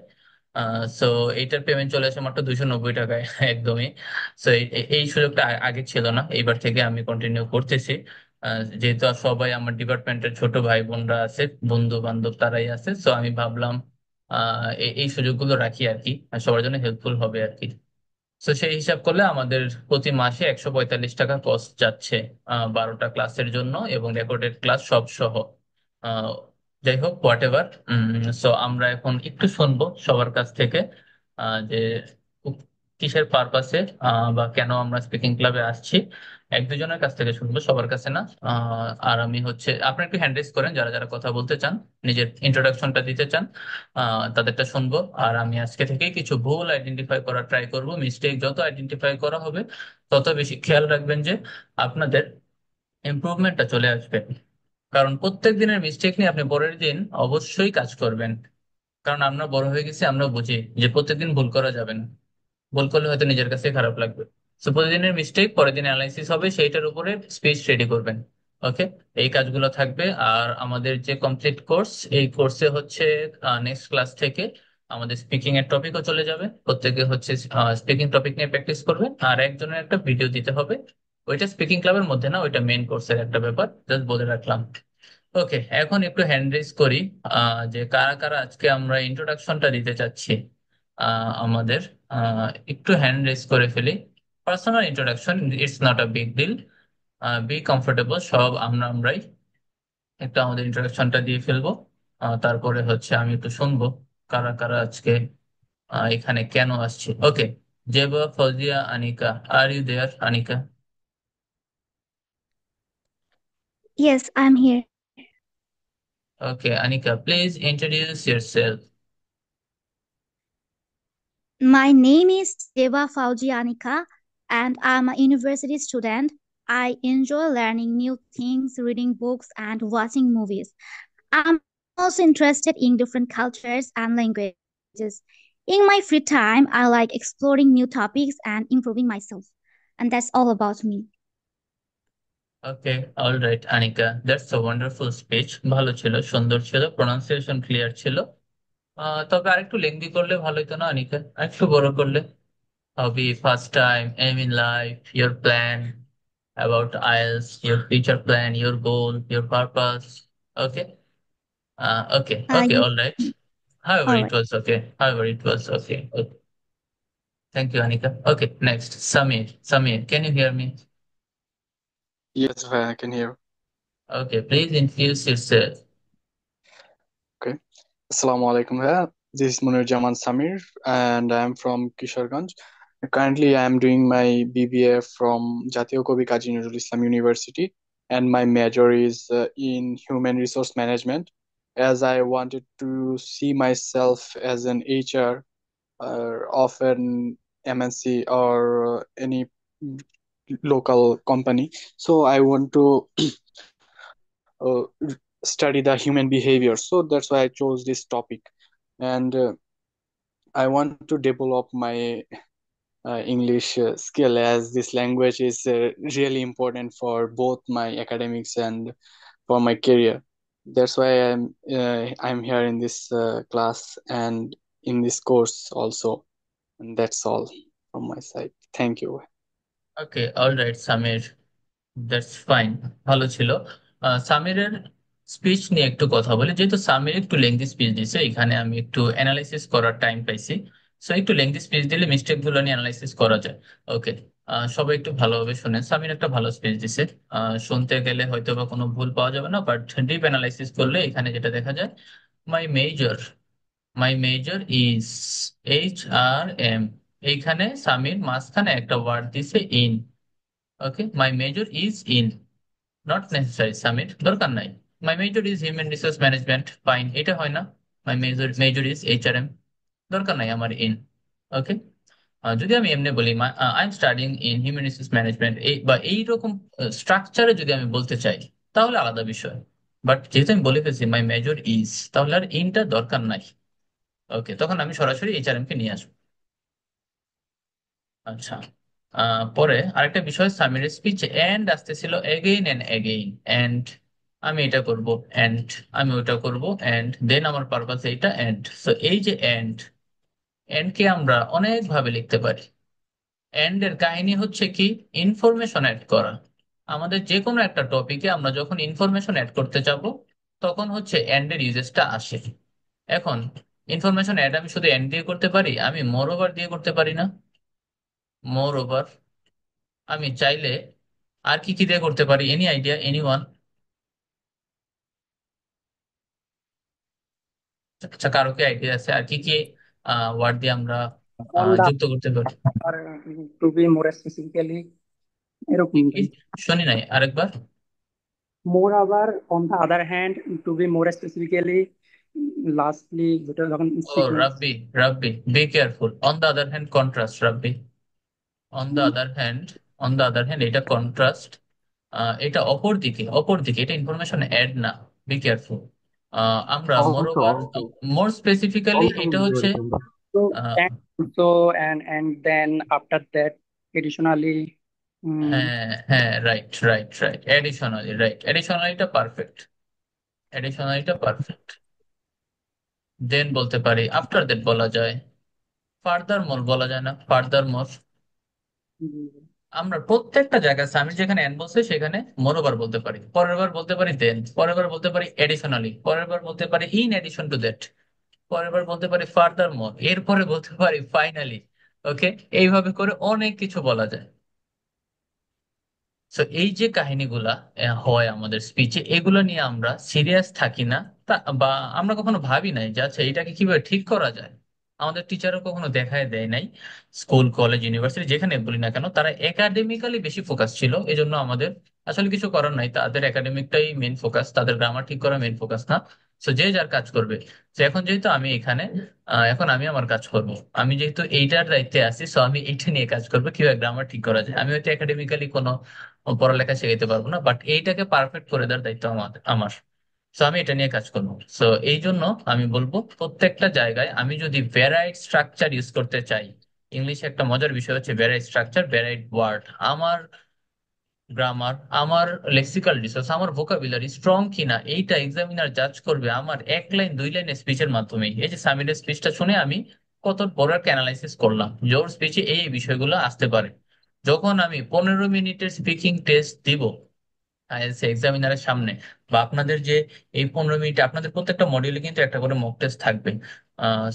সো এইটার পেমেন্ট চলে আসে মাত্র 290 টাকায় একদমই। সো এই সুযোগটা আগে ছিল না, এইবার থেকে আমি কন্টিনিউ করতেছি। যেহেতু আর সবাই আমার ডিপার্টমেন্টের ছোট ভাই বোনরা আছে, বন্ধু বান্ধব তারাই আছে, সো আমি ভাবলাম এই সুযোগগুলো রাখি আর কি, আর সবার জন্য হেল্পফুল হবে আর কি। তো সেই হিসাব করলে আমাদের প্রতি মাসে 145 টাকা কস্ট যাচ্ছে 12টা ক্লাসের জন্য, এবং রেকর্ডেড ক্লাস সব সহ। আহ, যাই হোক, হোয়াট এভার। সো আমরা এখন একটু শুনবো সবার কাছ থেকে যে কিসের পারপাসে বা কেন আমরা স্পিকিং ক্লাবে আসছি এক দুজনের কাছ থেকে শুনবো, সবার কাছে না। আর আমি হচ্ছে, আপনি একটু হ্যান্ড রেজ করেন যারা যারা কথা বলতে চান, নিজের ইন্ট্রোডাকশনটা দিতে চান, তাদেরটা শুনবো। আর আমি আজকে থেকেই কিছু ভুল আইডেন্টিফাই করার ট্রাই করব। মিস্টেক যত আইডেন্টিফাই করা হবে তত বেশি খেয়াল রাখবেন যে আপনাদের ইমপ্রুভমেন্টটা চলে আসবে। কারণ প্রত্যেক দিনের মিস্টেক নিয়ে আপনি পরের দিন অবশ্যই কাজ করবেন। কারণ আমরা বড় হয়ে গেছি, আমরা বুঝি যে প্রত্যেকদিন ভুল করা যাবে না। ভুল করলে হয়তো নিজের কাছে খারাপ লাগবে। তো প্রতিদিনের মিস্টেক পরের দিন অ্যানালাইসিস হবে, সেইটার উপরে স্পিচ রেডি করবেন। ওকে, এই কাজগুলো থাকবে। আর আমাদের যে কমপ্লিট কোর্স, এই কোর্সে হচ্ছে নেক্সট ক্লাস থেকে আমাদের স্পিকিং এর টপিকও চলে যাবে। প্রত্যেকে হচ্ছে স্পিকিং টপিক নিয়ে প্র্যাকটিস করবে, আর একজনের একটা ভিডিও দিতে হবে। ওইটা স্পিকিং ক্লাবের মধ্যে না, ওইটা মেইন কোর্সের একটা ব্যাপার, জাস্ট বলে রাখলাম। ওকে, এখন একটু হ্যান্ড রেজ করি যে কারা কারা আজকে আমরা ইন্ট্রোডাকশনটা দিতে চাচ্ছি আমাদের। একটু হ্যান্ড রেজ করে ফেলি। Personal introduction, it's not a big deal. Be comfortable, সব আমরাই একটু আমাদের ইন্ট্রোডাকশনটা দিয়ে ফেলবো। তারপরে হচ্ছে আমি একটু শুনবো কারা কারা আজকে এখানে কেন আসছে। Okay, Zeba, Fauzia, Anika, are you there Anika? Yes, I'm here. Okay Anika, please introduce yourself. My name is Deva Fauji Anika, and I'm a university student. I enjoy learning new things, reading books, and watching movies. I'm also interested in different cultures and languages. In my free time, I like exploring new topics and improving myself. And that's all about me. Okay, alright Anika, that's a wonderful speech. ভালো ছিল, সুন্দর ছিল, pronunciation clear ছিল। তবে আরেকটু lengthy করলে ভালো হতো না আনিকা? আরেকটু বড় করলে। Hobby, first time, aim in life, your plan about IELTS, your future plan, your goal, your purpose. Okay, okay, okay, Yes. Alright. However, All it right. was okay. However, it was okay. Okay. Thank you, Anika. Okay, next, Samir. Samir, can you hear me? Yes, I can hear. Okay, please introduce yourself. Okay. Assalamu alaikum. This is Munir Jaman Samir, and I am from Kisharganj. Currently, I am doing my BBA from Jatiyo Kavi Kazi Nazrul Islam University, and my major is in human resource management. As I wanted to see myself as an HR of an MNC or any local company, so I want to uh, study the human behavior. So that's why I chose this topic, and I want to develop my English skill, as this language is really important for both my academics and for my career. That's why I'm here in this class and in this course also. And that's all from my side. Thank you. Okay, all right, Samir. That's fine, ভালো ছিল। সামিরের speech নিয়ে একটু কথা বলি। যেহেতু সামির একটু lengthy speech দিছে, এখানে আমি একটু অ্যানালাইসিস করার টাইম পাইছি। সো একটু লেংদি স্পিচ দিলে মিস্টেক গুলো নিয়ে অ্যানালাইসিস করা যায়। ওকে, সবাই একটু ভালোভাবে শুনেন। সামির একটা ভালো স্পিচ দিছে। শুনতে গেলে হয়তো বা কোনো ভুল পাওয়া যাবে না, বাট ডিপ অ্যানালাইসিস করলে এখানে যেটা দেখা যায়, my major, my major is, HRM। এইখানে সামির মাঝখানে একটা ওয়ার্ড দিছে in. Okay, my major is in, not necessary সামিট, দরকার নাই। My major is human resource management, fine, এটা হয় না। My major major is HRM, দরকার নাই আমার ইন। ওকে, যদি আমি এমনি বলি I am studying in human resource management, এই বা এইরকম স্ট্রাকচারে যদি আমি বলতে চাই তাহলে আলাদা বিষয়। বাট যেহেতু আমি বলে ফেলছি মাই মেজর ইজ, তাহলে আর ইনটা দরকার নাই। ওকে, তখন আমি সরাসরি HRM কে নিয়ে আসবো। আচ্ছা, পরে আরেকটা বিষয়, সামিরের স্পিচ এন্ড আসতেছিল এগেইন এন্ড এগেইন, এন্ড আমি এটা করব, এন্ড আমি ওটা করব, এন্ড দেন আমার পারপাস এইটা, এন্ড। সো এই যে এন্ড, এন্ড কে আমরা অনেক ভাবে লিখতে পারি। এন্ড এর কাহিনী হচ্ছে কি, ইনফরমেশন অ্যাড করা। আমাদের যে কোনো একটা টপিকে আমরা যখন ইনফরমেশন অ্যাড করতে যাব, তখন হচ্ছে এন্ড এর ইউজেসটা আসে। এখন ইনফরমেশন অ্যাড আমি শুধু এন্ড দিয়ে করতে পারি, আমি মোর ওভার দিয়ে করতে পারি না? মোর ওভার আমি চাইলে আর কি কি দিয়ে করতে পারি? Any idea, anyone? আচ্ছা, কারো কি আইডিয়া আছে আর কি কি ওয়ার্ড দিয়ে আমরা অন দা যুক্ত করতে পারি। আর টু বি মোর স্পেসিফিক্যালি এরকম কি কি টাইপ। শুনি নাই, আরেকবার। মোর আবার on the other hand, to be more specifically lastly যেটা যখন ও sequence. Rabbi, Rabbi be careful, on the other hand contrast Rabbi, on the other hand, on the other hand এটা কন্ট্রাস্ট, এটা অপর দিকে, অপর দিকে, এটা ইনফরমেশন অ্যাড না, বি কেয়ারফুল। আমরা Also, moreover, also, more specifically also এটা will be হচ্ছে welcome. So ah, and so and then after that additionally, হ্যাঁ হ্যাঁ, right right right, additionally, right, এডিশনালিটা পারফেক্ট, এডিশনালিটা পারফেক্ট। দেন বলতে পারি, আফটার দ্যাট বলা যায়, ফার্দার মোর বলা যায় না, ফার্দার মোর। আমরা প্রত্যেকটা জায়গায় সামির যেখানে এন্ড বলছে সেখানে মোরওভার বলতে পারি, পরের বার বলতে পারি দেন, পরের বার বলতে পারি এডিশনালি, পরের বার বলতে পারি ইন এডিশন টু দ্যাট, পরের বার বলতে পারি ফার্দার মোর, এরপরে বলতে পারি ফাইনালি। ওকে, এইভাবে করে অনেক কিছু বলা যায়। তো এই যে কাহিনীগুলা হয় আমাদের স্পিচে, এগুলো নিয়ে আমরা সিরিয়াস থাকি না, বা আমরা কখনো ভাবি নাই যে আচ্ছা এটাকে কিভাবে ঠিক করা যায়। আমাদের টিচারও কখনো দেখায় দেয় নাই। স্কুল কলেজ ইউনিভার্সিটি যেখানে বলি না কেন, তারা একাডেমিক্যালি বেশি ফোকাস ছিল, এজন্য আমাদের আসলে কিছু করার নাই, তাদের একাডেমিকটাই মেন ফোকাস, তাদের গ্রামার ঠিক করা মেন ফোকাস না। তো যে যার কাজ করবে। তো এখন যেহেতু আমি এখানে, এখন আমি আমার কাজ করব। আমি যেহেতু এইটার দায়িত্বে আছি, সো আমি এইটা নিয়ে কাজ করবো, কিভাবে গ্রামার ঠিক করা যায়। আমি হয়তো একাডেমিক্যালি কোনো পড়ালেখা শেখাতে পারবো না, বাট এইটাকে পারফেক্ট করে দেওয়ার দায়িত্ব আমার। তো আমি এটা নিয়ে কাজ করবো। তো এই জন্য আমি বলবো প্রত্যেকটা জায়গায় আমি যদি ভ্যারাইড স্ট্রাকচার ইউজ করতে চাই, ইংলিশে একটা মজার বিষয় হচ্ছে ভ্যারাইড স্ট্রাকচার, ভ্যারাইড ওয়ার্ড। আমার গ্রামার, আমার লেক্সিক্যাল রিসোর্স, আমার ভোকাবুলারি স্ট্রং কিনা, এইটা এক্সামিনার জাজ করবে আমার এক লাইন দুই লাইনের স্পিচের মাধ্যমে। এই যে সামিরের স্পিচটা শুনে আমি কত বড় একটা অ্যানালাইসিস করলাম, জোর স্পিচে এই এই বিষয়গুলো আসতে পারে। যখন আমি 15 মিনিটের স্পিকিং টেস্ট দিব এক্সামিনারের সামনে, বা আপনাদের যে এই 15 মিনিটে আপনাদের প্রত্যেকটা মডিউলে কিন্তু একটা করে মক টেস্ট থাকবে।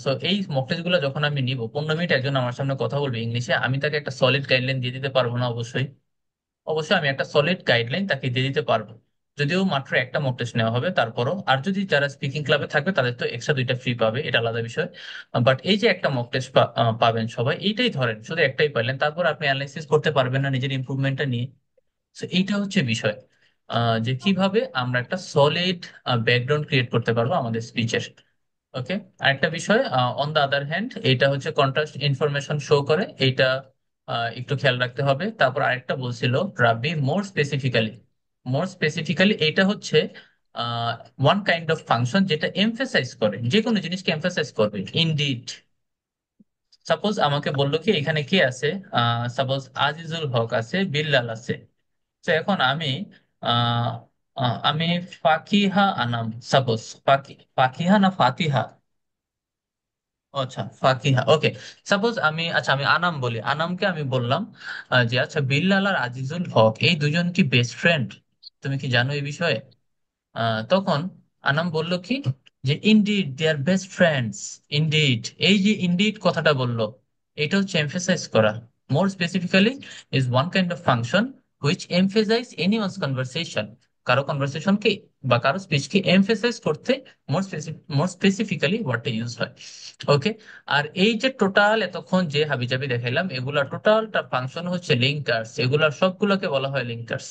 সো এই মক টেস্ট গুলো যখন আমি নিব, 15 মিনিট একজন আমার সামনে কথা বলবে ইংলিশে, আমি তাকে একটা সলিড গাইডলাইন দিয়ে দিতে পারবো না? অবশ্যই, অবশ্যই আমি একটা সলিড গাইডলাইন তাকে দিয়ে দিতে পারবো। যদিও মাত্র একটা মক টেস্ট নেওয়া হবে তারপরও, আর যদি যারা স্পিকিং ক্লাবে থাকবে তাদের তো এক্সট্রা দুইটা ফ্রি পাবে, এটা আলাদা বিষয়। বাট এই যে একটা মক টেস্ট পাবেন সবাই, এইটাই ধরেন শুধু একটাই পাইলেন, তারপর আপনি অ্যানালাইসিস করতে পারবেন না নিজের ইমপ্রুভমেন্টটা নিয়ে। তো এইটা হচ্ছে বিষয়, যে কিভাবে আমরা একটা সলিড ব্যাকগ্রাউন্ড ক্রিয়েট করতে পারবো আমাদের স্পিচের। ওকে, আরেকটা বিষয়, অন দা আদার হ্যান্ড, এটা হচ্ছে কন্ট্রাস্ট ইনফরমেশন শো করে, এইটা একটু খেয়াল রাখতে হবে। তারপর আরেকটা বলছিল রাব্বি, মোর স্পেসিফিক্যালি, মোর স্পেসিফিক্যালি এটা হচ্ছে ওয়ান কাইন্ড অফ ফাংশন যেটা এমফেসাইজ করে, যে কোনো জিনিসকে এমফেসাইজ করবে। ইনডিড, সাপোজ আমাকে বললো কি এখানে কে আছে, সাপোজ আজিজুল হক আছে, বিল্লাল আছে। তো এখন আমি আহ আমি ফাকিহা আনাম, সাপোজ ফাকিহা না ফাতিহা, ও আচ্ছা ফাকিহা, ওকে। সাপোজ আমি, আচ্ছা আমি আনাম বলি, আনামকে আমি বললাম যে আচ্ছা বিল্লাল আর আজিজুল হক এই দুজন কি বেস্ট ফ্রেন্ড, তুমি কি জানো এই বিষয়ে? তখন আনাম বলল কি যে indeed they are best friends. Indeed, এই যে ইনডিড কথাটা বললো, এটা হচ্ছে এমফেসাইজ করা। More specifically is one kind of function which emphasize anyone's conversation, কারো কনভারসেশনকে বা কারো স্পিচকে এমফেসাইজ করতে মোর স্পেসিফিক্যালি ওয়ার্ডটা ইউজ হয়। ওকে, আর এই যে টোটাল এতক্ষণ যে হাবিজাবি দেখাইলাম, এগুলা টোটালটা ফাংশন হচ্ছে লিঙ্কার্স, এগুলার সবগুলোকে বলা হয় লিঙ্কার্স।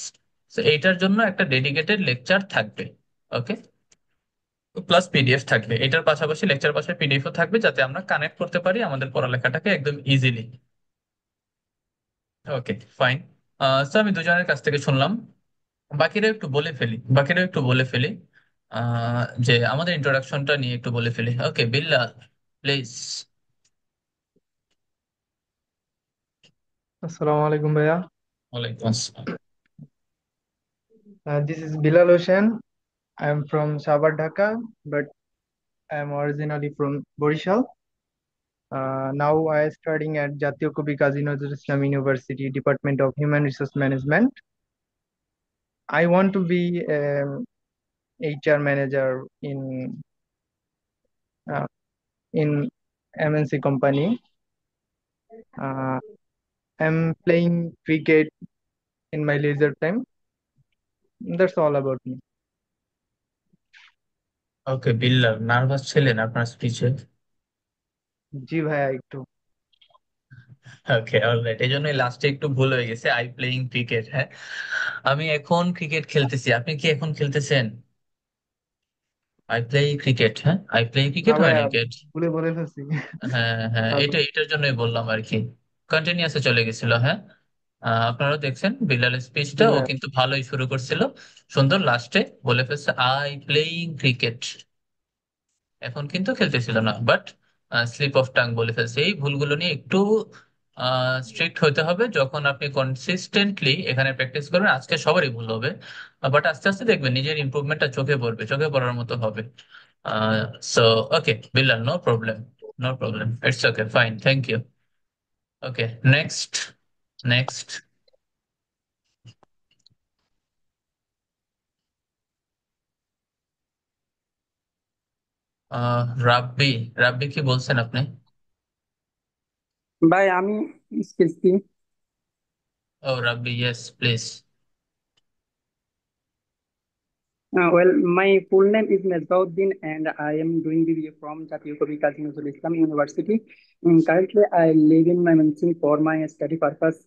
তো এইটার জন্য একটা ডেডিকেটেড লেকচার থাকবে। ওকে, প্লাস পিডিএফ থাকবে, এটার পাশাপাশি লেকচার পাশে পিডিএফও থাকবে, যাতে আমরা কানেক্ট করতে পারি আমাদের পড়ালেখাটাকে একদম ইজিলি। ওকে, ফাইন। তো আমি দুজনের কাছ থেকে শুনলাম, বাকিরা একটু বলে ফেলি, বাকিরা একটু বলে ফেলি, যে আমাদের ইন্ট্রোডাকশনটা নিয়ে একটু বলে ফেলি। Okay Bilal, please. Assalamu alaikum, bhaiya. ওয়ালাইকুম আসসালাম। This is Bilal Hossain. I am from Sabar, Dhaka, but I am originally from Borishal. Now I am studying at Jatiyo Kavi Kazi Nazrul Islam University, Department of Human Resource Management. I want to be HR manager uh, in MNC company. Uh, I'm playing cricket in my leisure time. That's all about me. Okay Billal, nervous ছিলেন আপনার স্পিচে? জি ভাইয়া একটু। ওকে, alright, এই জন্যই লাস্টে একটু ভুল হয়ে গেছে, আই প্লেইং ক্রিকেট। হ্যাঁ, আমি এখন ক্রিকেট খেলতেছি। আপনি কি এখন খেলতেছেন? I play cricket. হ্যাঁ, আই প্লে না ক্রিকেট হয় ভাইয়া, নাকি? ভুলে বলে ফেলছি। হ্যাঁ হ্যাঁ, তারপর এটার জন্যই বললাম আর কি। কন্টিনিউয়াসে চলে গেছিল। হ্যাঁ, আপনারাও দেখছেন বিলালের জি স্পিচটা, ও ভাইয়া। কিন্তু ভালোই শুরু করছিল, সুন্দর, লাস্টে বলে ফেলছে আই প্লেইং ক্রিকেট। এখন কিন্তু খেলতেছিল না, বাট স্লিপ অফ টাং বলে ফেলছে। এই ভুলগুলো নিয়ে একটু স্ট্রিক্ট হতে হবে। যখন আপনি কনসিস্টেন্টলি এখানে প্র্যাকটিস করবেন, আজকে সবারই ভুল হবে, বাট আস্তে আস্তে দেখবেন নিজের ইমপ্রুভমেন্টটা চোখে পড়বে, চোখে পড়ার মতো হবে। So okay Bilal, no problem, no problem, it's okay, fine, thank you. Okay, next, next. Rabbi, Rabbi কি বলছেন আপনি? ভাই আমি স্পিচ দিই। ও Rabbi, yes please. Well, my full name is Mesbauddin, and I am doing BBA from Jatiyo Kavi Kazi Nazrul Islam University. Currently, I live in Mymensingh for my study purpose,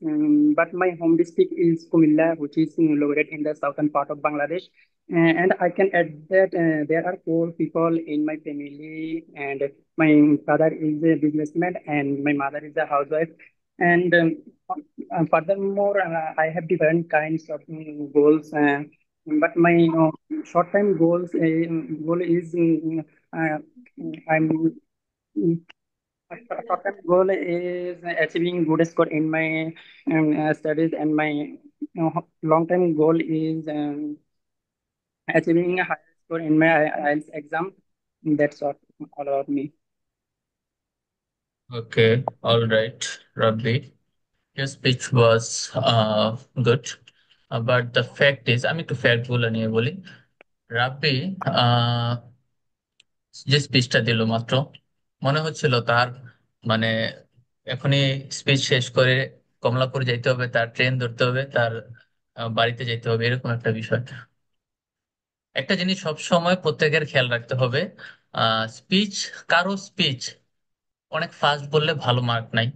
but my home district is Kumilla, which is located in the southern part of Bangladesh. And I can add that there are four people in my family, and my father is a businessman, and my mother is a housewife. And furthermore, I have different kinds of goals. But my short-term goal is uh, I'm short-term goal is achieving good score in my studies, and my long-term goal is achieving a higher score in my IELTS exam. That's all about me. Okay, all right Rabbi, your speech was good, but the fact is, আমি একটু fact গুলো নিয়ে বলি। রাব্বি আহ, যে স্পিচটা দিল মাত্র, মনে হচ্ছিল তার মানে এখনই স্পিচ শেষ করে কমলাপুর যাইতে হবে, তার ট্রেন ধরতে হবে, তার বাড়িতে যেতে হবে, এরকম একটা বিষয়। একটা জিনিস সব সময় প্রত্যেকের খেয়াল রাখতে হবে, স্পিচ, কারো স্পিচ অনেক ফাস্ট বললে ভালো মার্ক নাই,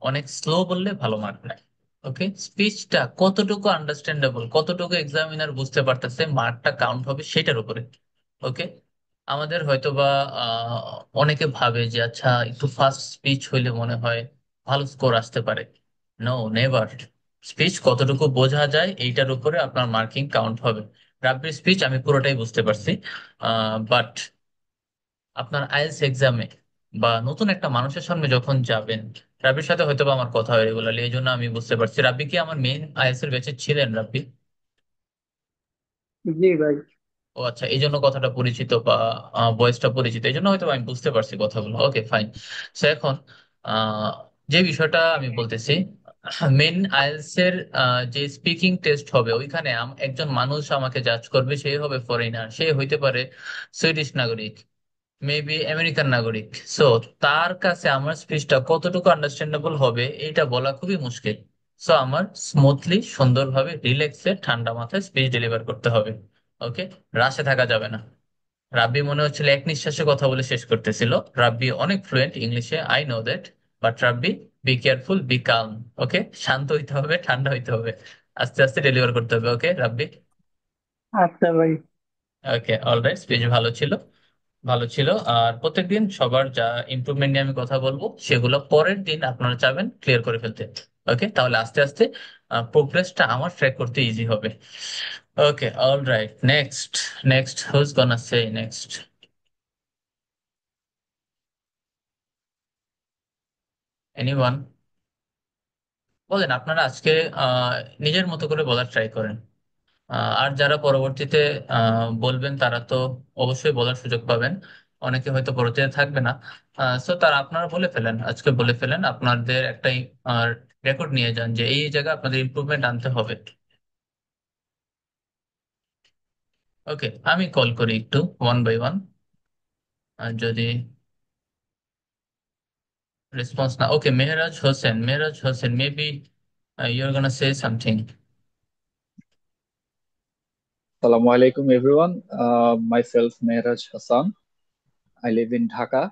অনেক স্লো বললে ভালো মার্ক নাই। ওকে, স্পিচটা কতটুকু আন্ডারস্ট্যান্ডেবল, কতটুকু এক্সামিনার বুঝতে পারতেছে, মার্কটা কাউন্ট হবে সেটার উপরে। ওকে, আমাদের হয়তোবা অনেকে ভাবে যে আচ্ছা একটু ফাস্ট স্পিচ হইলে মনে হয় ভালো স্কোর আসতে পারে। No, never. স্পিচ কতটুকু বোঝা যায় এইটার উপরে আপনার মার্কিং কাউন্ট হবে। রাব্বির স্পিচ আমি পুরোটাই বুঝতে পারছি, বাট আপনার আইএলটিএস এক্সামে বা নতুন একটা মানুষের সামনে যখন যাবেন, রাব্বির সাথে হয়তো বা আমার কথা হয় রেগুলারলি, এই জন্য আমি বুঝতে পারছি। রাব্বি কি আমার মেইন আইএলটিএস এর ব্যাচে ছিলেন রাব্বি? জি ভাই। ও আচ্ছা, এই জন্য কথাটা পরিচিত বা ভয়েসটা পরিচিত, এই জন্য হয়তো আমি বুঝতে পারছি কথাগুলো। Okay fine. সো এখন আহ, যে বিষয়টা আমি বলতেছি, মেন আইএলটিএস এর যে স্পিকিং টেস্ট হবে, ওইখানে একজন মানুষ আমাকে জাজ করবে, সে হবে ফরেনার, সে হইতে পারে সুইডিশ নাগরিক, মেবি আমেরিকান নাগরিক। সো তার কাছে আমার স্পিচটা কতটুকু আন্ডারস্ট্যান্ডেবল হবে এটা বলা খুবই মুশকিল। সো আমার স্মুথলি, সুন্দরভাবে, রিল্যাক্সে, ঠান্ডা মাথায় স্পিচ ডেলিভার করতে হবে। ওকে, রাশে থাকা যাবে না। রাব্বি মনে হচ্ছিল এক নিঃশ্বাসে কথা বলে শেষ করতেছিল। রাব্বি অনেক ফ্লুয়েন্ট ইংলিশে, I know that, but Rabbi, be careful, be calm. Okay, শান্ত হইতে হবে, ঠান্ডা হইতে হবে, আস্তে আস্তে ডেলিভার করতে হবে। ওকে রাব্বি। আচ্ছা ভাই। ওকে, অলরাইট, স্পিচ ভালো ছিল, ভালো ছিল। আর প্রত্যেকদিন সবার যা ইমপ্রুভমেন্ট নিয়ে আমি কথা বলবো, সেগুলো পরের দিন আপনারা চাবেন ক্লিয়ার করে ফেলতে। ওকে, তাহলে আস্তে আস্তে প্রোগ্রেসটা আমার ট্র্যাক করতে ইজি হবে। ওকে, অলরাইট, নেক্সট, নেক্সট, হুজ গনা সে নেক্সট? এনিওয়ান? বলেন, আপনারা আজকে আহ, নিজের মতো করে বলার ট্রাই করেন। আর যারা পরবর্তীতে বলবেন, তারা তো অবশ্যই বলার সুযোগ পাবেন। অনেকে হয়তো পরবর্তীতে থাকবে না। সো তারা আপনারা বলে ফেলেন, আজকে বলে ফেলেন, আপনাদের একটাই রেকর্ড নিয়ে যান যে এই জায়গায় আপনাদের ইমপ্রুভমেন্ট আনতে হবে। ওকে, আমি কল করি একটু ওয়ান বাই ওয়ান, যদি রেসপন্স না। Okay, Mehraj Hossain, Mehraj Hossain, maybe you're gonna say something. Assalamu alaikum everyone. Myself Mehraj Hassan. I live in Dhaka.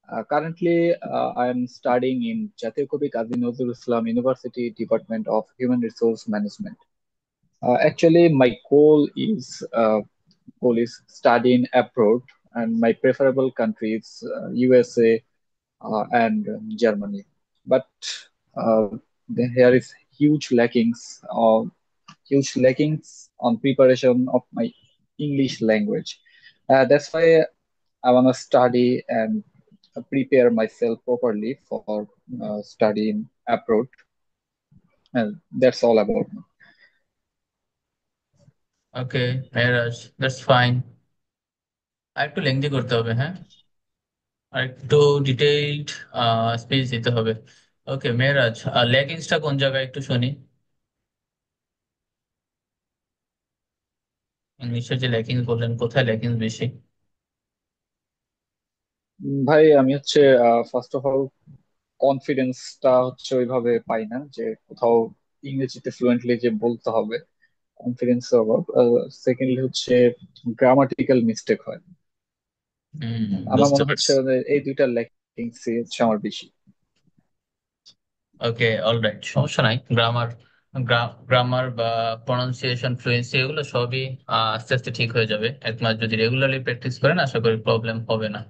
Currently, I am studying in Jatiyo Kobi Kazi Nazrul Islam University Department of Human Resource Management. Actually, my goal is studying abroad, and my preferable country is USA and Germany. But uh, here is huge lackings on preparation of my English language. That's why I want to study and prepare myself properly for studying abroad. And that's all about me. Okay Mehraj, that's fine. আর একটু lengthy করতে হবে, হ্যাঁ, আর একটু detailed speech দিতে হবে। ওকে মেহরাজ, লেগিংসটা কোন জায়গায় একটু শুনি। ইংলিশের যে লেগিংস বললেন, কোথায় লেগিংস বেশি? ভাই আমি হচ্ছে ফার্স্ট অফ অল কনফিডেন্সটা হচ্ছে ওইভাবে পাই না যে কোথাও ইংরেজিতে ফ্লুয়েন্টলি যে বলতে হবে, কনফিডেন্স অভাব। সেকেন্ডলি হচ্ছে গ্রামাটিক্যাল মিস্টেক হয়। আমার বুঝতে মনে হচ্ছে পারছি। যে এই দুইটা ল্যাকিংস হচ্ছে আমার বেশি। ওকে, অলরাইট, সমস্যা নাই। গ্রামার গ্রামার বা প্রনাউন্সিয়েশন, ফ্লুয়েন্সি, এগুলো সবই আস্তে আস্তে ঠিক হয়ে যাবে। এক মাস যদি রেগুলারলি প্র্যাকটিস করেন, আশা করি প্রবলেম হবে না।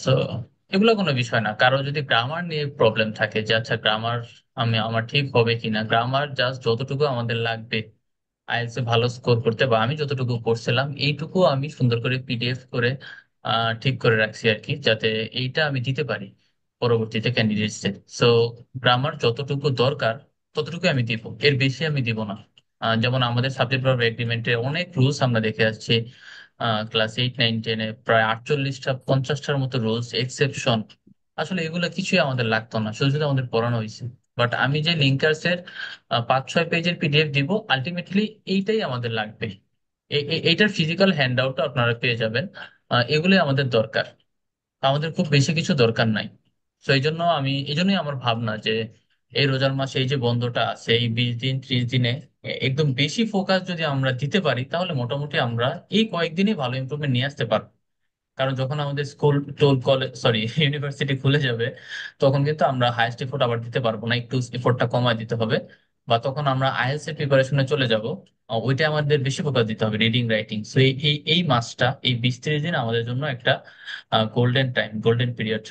সো এগুলো কোনো বিষয় না। কারো যদি গ্রামার নিয়ে প্রবলেম থাকে যে আচ্ছা গ্রামার আমার ঠিক হবে কিনা, গ্রামার জাস্ট যতটুকু আমাদের লাগবে আইএলটিএস এ ভালো স্কোর করতে, বা আমি যতটুকু করছিলাম এইটুকু আমি সুন্দর করে পিডিএফ করে ঠিক করে রাখছি আর কি, যাতে এইটা আমি দিতে পারি পরবর্তীতে ক্যান্ডিডেটসদের। সো গ্রামার যতটুকু দরকার ততটুকু আমি দিব, এর বেশি আমি দিব না। যেমন আমাদের সাবজেক্ট ভার্ব এগ্রিমেন্টে অনেক রুলস আমরা দেখে আসছি, ক্লাস 8, 9, 10-এ প্রায় 48টা 50টার মতো রুলস এক্সেপশন। আসলে এগুলো কিছুই আমাদের লাগতো না, শুধু শুধু আমাদের পড়ানো হয়েছে। বাট আমি যে লিঙ্কার্সের 5-6 পেজের পিডিএফ দিব, আলটিমেটলি এইটাই আমাদের লাগবে। এইটার ফিজিক্যাল হ্যান্ড আউটও আপনারা পেয়ে যাবেন। এগুলোই আমাদের দরকার, আমাদের খুব বেশি কিছু দরকার নাই। তো এই জন্যই আমার ভাবনা যে এই রোজার মাসে এই যে বন্ধটা আছে, এই 20 দিন 30 দিনে একদম বেশি ফোকাস যদি আমরা দিতে পারি, তাহলে মোটামুটি আমরা এই কয়েকদিনই ভালো ইমপ্রুভমেন্ট নিয়ে আসতে পারবো। কারণ যখন আমাদের school toll college sorry university খুলে যাবে, তখন কিন্তু আমরা হাইয়েস্ট এফোর্ট আবার দিতে পারবো না, একটু এফোর্টটা কমায় দিতে হবে। বা তখন আমরা আইএলটিএস এর প্রিপারেশনে চলে যাব, ওইটা আমাদের বেশি ফোকাস দিতে হবে, রিডিং রাইটিং। সো এই এই এই মাসটা, এই 20-30 দিন আমাদের জন্য একটা golden time, golden period.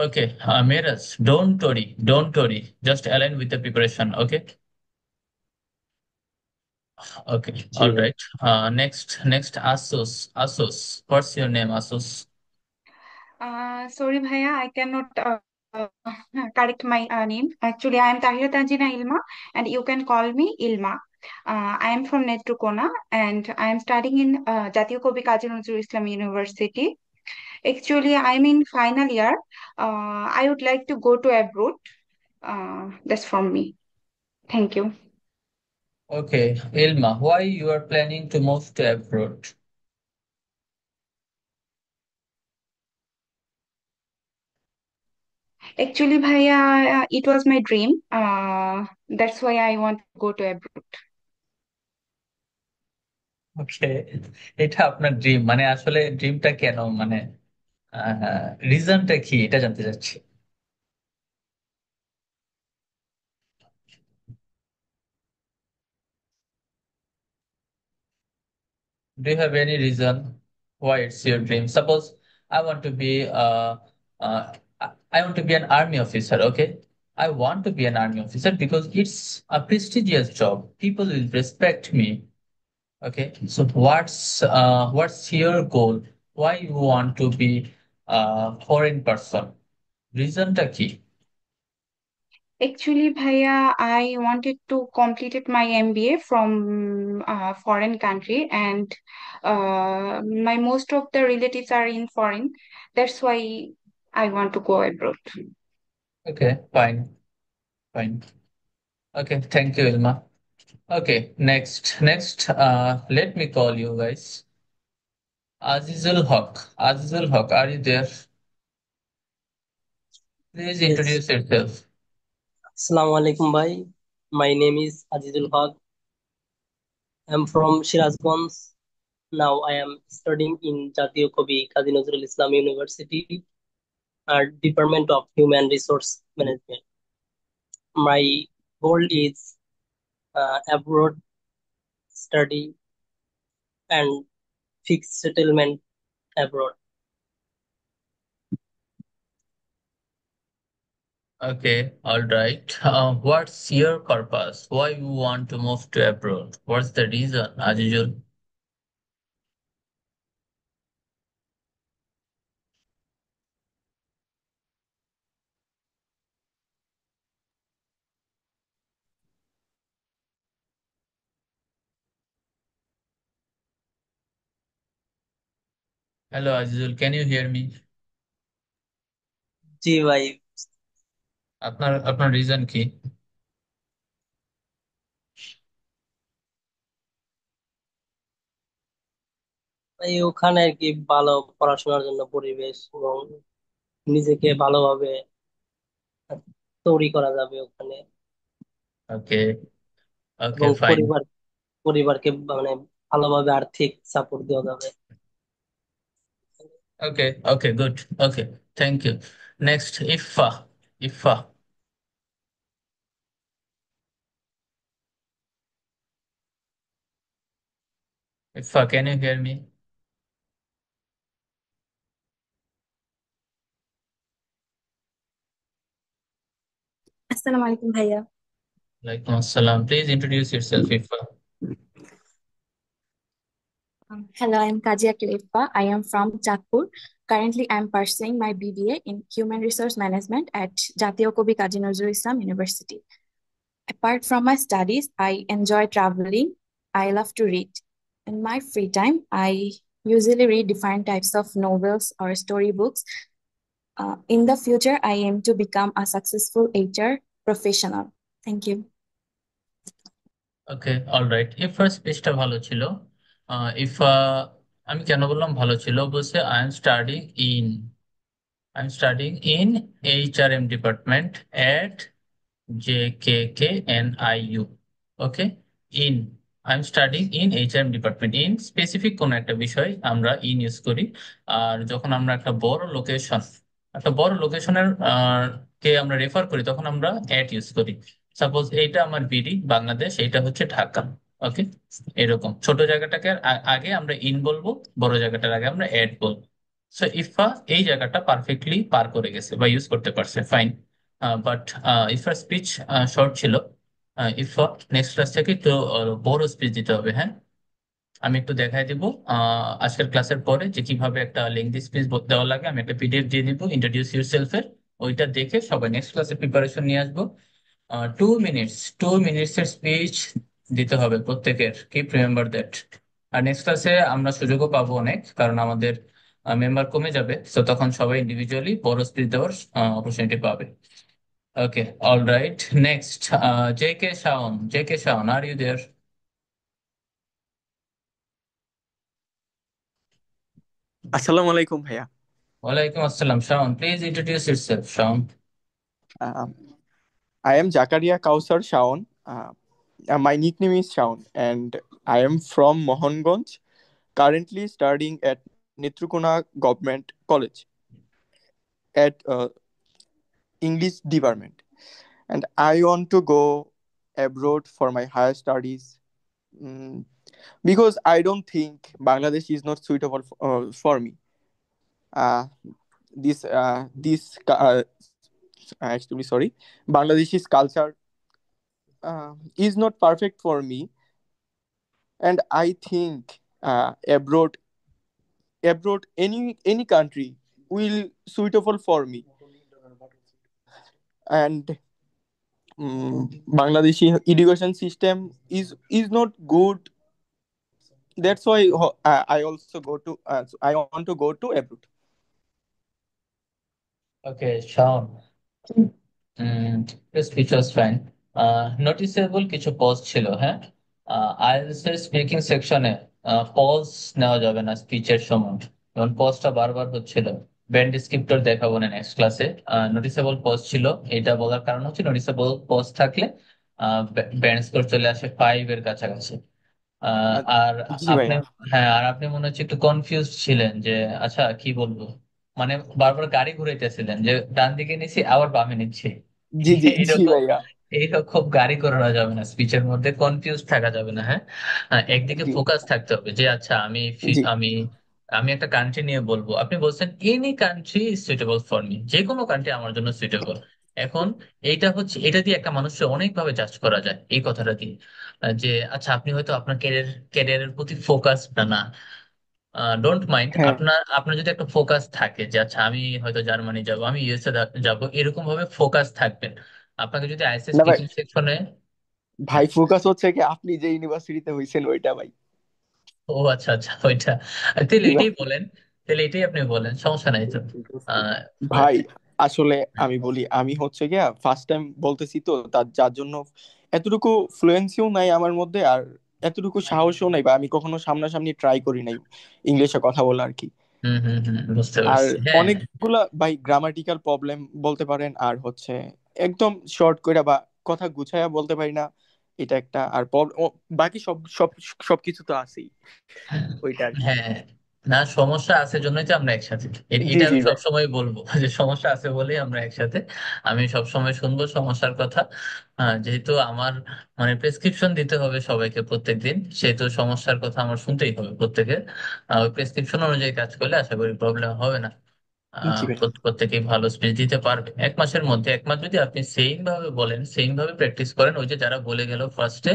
Okay Meraj, don't worry, just align with the preparation. Okay, okay, জি অল ভাই। Right. Next Asus, what's your name Asus? Sorry, Bhaiya, I cannot correct my name. Actually, I am Tahira Tanjina Ilma, and you can call me Ilma. I am from Netrokona, and I am studying in Jatiyo Kobi Kazi Nazrul Islam University. Actually, I am in final year. I would like to go to abroad. That's from me. Thank you. Okay, Ilma, why you are planning to move to abroad? Actually, Bhaiya, it was my dream. That's why I want to go to abroad. ওকে, এটা আপনার dream, মানে আসলে ড্রিমটা কেন, মানে রিজনটা কি, এটা জানতে চাচ্ছি। Do you have any reason why it's your dream? Suppose I want to be I want to be an army officer, okay? I want to be an army officer because it's a prestigious job. People will respect me. Okay. So what's your goal? Why you want to be a foreign person? Reasonটা কি? Actually, Bhaiya, I wanted to complete my MBA from foreign country, and my most of the relatives are in foreign. That's why I want to go abroad. Okay, fine. Okay, thank you, Ilma. Okay, next, let me call you guys. Azizul Haq, are you there? Please Yes. introduce yourself. Assalamu alaikum, bhai. My name is Azizul Haq. I'm from Shirazganj. Now I am studying in Jatiyo Kobi Kazi Nazrul Islam University. Department of Human Resource Management. My goal is abroad study and fixed settlement abroad. Okay, all right. What's your purpose? Why you want to move to abroad? What's the reason, Azizul? Hello, Azizul. Can you hear me? জি ভাই, আপনার আপনার reason কি? এই ওখানে আর কি ভালো পড়াশোনার জন্য পরিবেশ এবং নিজেকে ভালোভাবে তৈরি করা যাবে ওখানে, ওকে, ওকে, এবং ফাইন। পরিবারকে মানে ভালোভাবে আর্থিক সাপোর্ট দেওয়া যাবে। Okay, okay, good. Okay, thank you. Next, Ifa. Ifa. Ifa, can you hear me? আসসালামু আলাইকুম ভাইয়া। Alaikum assalam. Please introduce yourself, Ifa. Hello, I am Kajia Khalifa. I am from Chatpur. Currently, I am pursuing my BBA in Human Resource Management at Jatiyo Kobi Kazi Nazrul Islam University. Apart from my studies, I enjoy traveling. I love to read. In my free time, I usually read different types of novels or storybooks. In the future, I aim to become a successful HR professional. Thank you. Okay, alright. ইফার স্পিচটা ভালো ছিল। ইফা, আমি কেন বললাম ভালো ছিল, বলছে I am studying in HRM department at JKKNIU. Okay, in I am studying in HRM department. In specific কোন একটা বিষয় আমরা ইন ইউজ করি। আর যখন আমরা একটা বড় লোকেশনের কে আমরা রেফার করি, তখন আমরা এট ইউজ করি। সাপোজ এইটা আমার বিডি বাংলাদেশ, এইটা হচ্ছে ঢাকা। ওকে, এরকম ছোট জায়গাটাকে আগে আমরা ইন বলবো, বড় জায়গাটার আগে আমরা এট বলবো। সো ইফা এই জায়গাটা পারফেক্টলি পার করে গেছে বা ইউজ করতে পারছে, ফাইন। বাট ইফার স্পিচ শর্ট ছিল। ইফা নেক্সট ক্লাস থেকে একটু বড় স্পিচ দিতে হবে, হ্যাঁ। আমি একটু দেখাই দিব আজকের ক্লাসের পরে যে কিভাবে একটা লেংথি স্পিচ দেওয়া লাগে। আমি একটা পিডিএফ দিয়ে দিব ইন্ট্রোডিউস ইউরসেলফ এর, ওইটা দেখে সবাই নেক্সট ক্লাসে প্রিপারেশন নিয়ে আসবো। 2 মিনিটস এর স্পিচ দিতে হবে প্রত্যেকের, কিপ রিমেম্বার দ্যাট। আর নেক্সট ক্লাসে আমরা সুযোগও পাবো অনেক, কারণ আমাদের মেম্বার কমে যাবে, তো তখন সবাই ইন্ডিভিজুয়ালি বড় স্পিচ দেওয়ার অপরচুনিটি পাবে। Okay, all right. Next, J K Shawon, are you there? আসসালামু আলাইকুম ভাইয়া। ওয়ালাইকুম আসসালাম। Shawon, please introduce yourself, Shawon. Um, I am Jakaria Kausar Shaun. My nickname is Shaun, and I am from Mohanganj, currently studying at Netrukona Government College at English department. And I want to go abroad for my higher studies, mm, because I don't think Bangladesh is not suitable for me. Uh, this actually sorry, Bangladesh's culture is not perfect for me, and I think abroad any country will suitable for me. And Bangladeshi education system is not good. That's why I also go to I want to go to abroad. Okay, Shaon, speech was fine. Noticeable কিছু pause ছিল, হ্যাঁ। IELTS এর speaking সেকশনে pause নেওয়া যাবে না স্পিচের সময়, যেমন পজটা বারবার হচ্ছিল। ব্যান্ড ডিসক্রিপ্টর দেখাবো না নেক্সট ক্লাসে। নোটিসেবল পজ ছিল, এটা বলার কারণ হচ্ছে নোটিসেবল পজ থাকলে ব্যান্ড স্কোর চলে আসে 5 এর কাছাকাছি। Uh, আর জি আপনি, ভাইয়া। হ্যাঁ, আর আপনি মনে হচ্ছে একটু কনফিউজ ছিলেন যে আচ্ছা কি বলবো। মানে বারবার গাড়ি ঘুরাইতেছিলেন যে ডান দিকে নিছি আবার বামে নিচ্ছি। জি জি জি এইরকম ভাইয়া। এইরকম গাড়ি করানো যাবে না, স্পিচের মধ্যে কনফিউজ থাকা যাবে না, হ্যাঁ। একদিকে জি ফোকাস থাকতে হবে যে আচ্ছা জি আমি আমি একটা কান্ট্রি নিয়ে বলবো, আপনি বলছেন any country suitable for me, যে কোনো কান্ট্রি আমার জন্য সুইটেবল। এখন এইটা হচ্ছে, এটা দিয়ে একটা মানুষকে অনেকভাবে জাজ করা যায় এই কথাটা দিয়ে। যে আচ্ছা আপনি হয়তো আপনার ক্যারিয়ারের প্রতি ফোকাস না, ডোন্ট মাইন্ড, হ্যাঁ। আপনার আপনার যদি একটা ফোকাস থাকে যে আচ্ছা আমি হয়তো জার্মানি যাব, আমি ইউএসএ যাব, এরকম ভাবে ফোকাস থাকবেন। আপনাকে যদি আইএসএ না ভাই, স্পিকিং সেকশনে, ভাই ফোকাস হচ্ছে কি আপনি যে ইউনিভার্সিটিতে হইছেন ওইটা ভাই। ও আচ্ছা আচ্ছা ওইটা, তাহলে জি ভাই। এটাই বলেন, তাহলে এটাই আপনি বলেন, সমস্যা নাই তো। আহ, ভাই আসলে আমি বলি, আমি হচ্ছে গিয়া ফার্স্ট টাইম বলতেছি তো, তার যার জন্য এতটুকু ফ্লুয়েন্সিও নাই আমার মধ্যে, আর এতটুকু সাহসও নাই, বা আমি কখনো সামনাসামনি ট্রাই করি নাই ইংলিশে কথা বলা আর কি। হম হম হম, বুঝতে আর পারছি, হ্যাঁ। অনেকগুলা ভাই গ্রামাটিক্যাল প্রবলেম বলতে পারেন, আর হচ্ছে একদম শর্ট কইরা বা কথা গুছায়া বলতে পারি না, এটা একটা। আর বাকি সব সব সবকিছু তো আছেই, ওইটা আর কি। হ্যাঁ, না সমস্যা আছে জন্যই তো আমরা একসাথে। জি এটা জি আমি ভাই। সবসময় বলবো যে সমস্যা আছে বলেই আমরা একসাথে। আমি সবসময় শুনবো সমস্যার কথা। যেহেতু আমার মানে প্রেসক্রিপশন দিতে হবে সবাইকে প্রত্যেকদিন, সেহেতু সমস্যার কথা আমার শুনতেই হবে প্রত্যেকের। ওই প্রেসক্রিপশন অনুযায়ী কাজ করলে আশা করি প্রবলেম হবে না। জি ভাই। প্রত্যেকেই ভালো স্পিচ দিতে পারবে 1 মাসের মধ্যে। 1 মাস যদি আপনি সেম ভাবে বলেন, সেম ভাবে প্র্যাকটিস করেন, ওই যে যারা বলে গেল ফার্স্টে,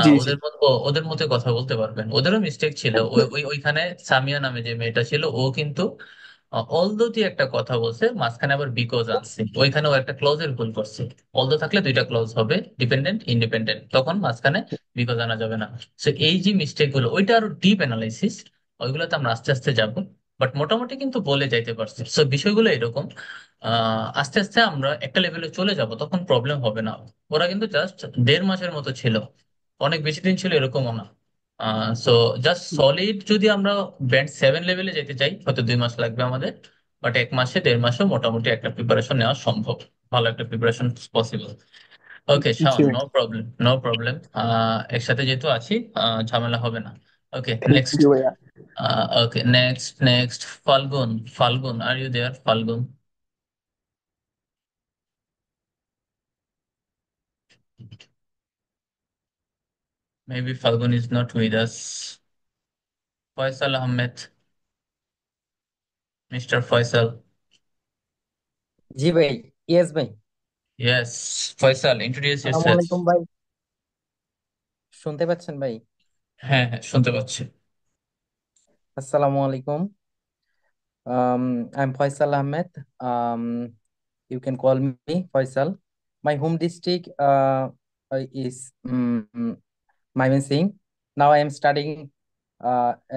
জি জি। ওদের মতো ওদের মতো কথা বলতে পারবেন। ওদেরও মিস্টেক ছিল, ওইখানে সামিয়া নামে যে মেয়েটা ছিল, ও কিন্তু অলদো দিয়ে একটা কথা বলছে, মাঝখানে আবার বিকজ আনছে, ওইখানে ও একটা ক্লজের ভুল করছে। অলদো থাকলে দুইটা ক্লজ হবে, ডিপেন্ডেন্ট ইন্ডিপেন্ডেন্ট, তখন মাঝখানে বিকজ আনা যাবে না। সো এই যে মিস্টেক গুলো, ওইটা আরো ডিপ অ্যানালাইসিস, ওইগুলোতে আমরা আস্তে আস্তে যাব। বাট মোটামুটি কিন্তু বলে যাইতে পারছি। সো বিষয়গুলো এরকম, আস্তে আস্তে আমরা একটা লেভেলে চলে যাব, তখন প্রবলেম হবে না। ওরা কিন্তু জাস্ট 1.5 মাসের মতো ছিল, অনেক বেশি দিন ছিল এরকমও না। সো জাস্ট সলিড যদি আমরা ব্যান্ড 7 লেভেলে যেতে চাই, হয়তো 2 মাস লাগবে আমাদের। বাট 1 মাসে 1.5 মাসে মোটামুটি একটা প্রিপারেশন নেওয়া সম্ভব, ভালো একটা প্রিপারেশন পসিবল। ওকে জি শাওন, ভাই। No problem, no problem. একসাথে যেহেতু আছি, ঝামেলা হবে না। Okay thank next. ইউ ভাইয়া। Okay next Falgun. Falgun, are you there Falgun? Maybe Falgun is not with us. Faisal Ahmed, Mr. Faisal. জি ভাই। ইয়েস ভাই। Yes, Faisal, introduce আসসালামু yourself. আলাইকুম ভাই, শুনতে পাচ্ছেন ভাই? হ্যাঁ হ্যাঁ, শুনতে পাচ্ছি। আসসালামু আলাইকুম। I'm Faisal Ahmed. You can call me Faisal. My home district is Mymensingh. Now I am studying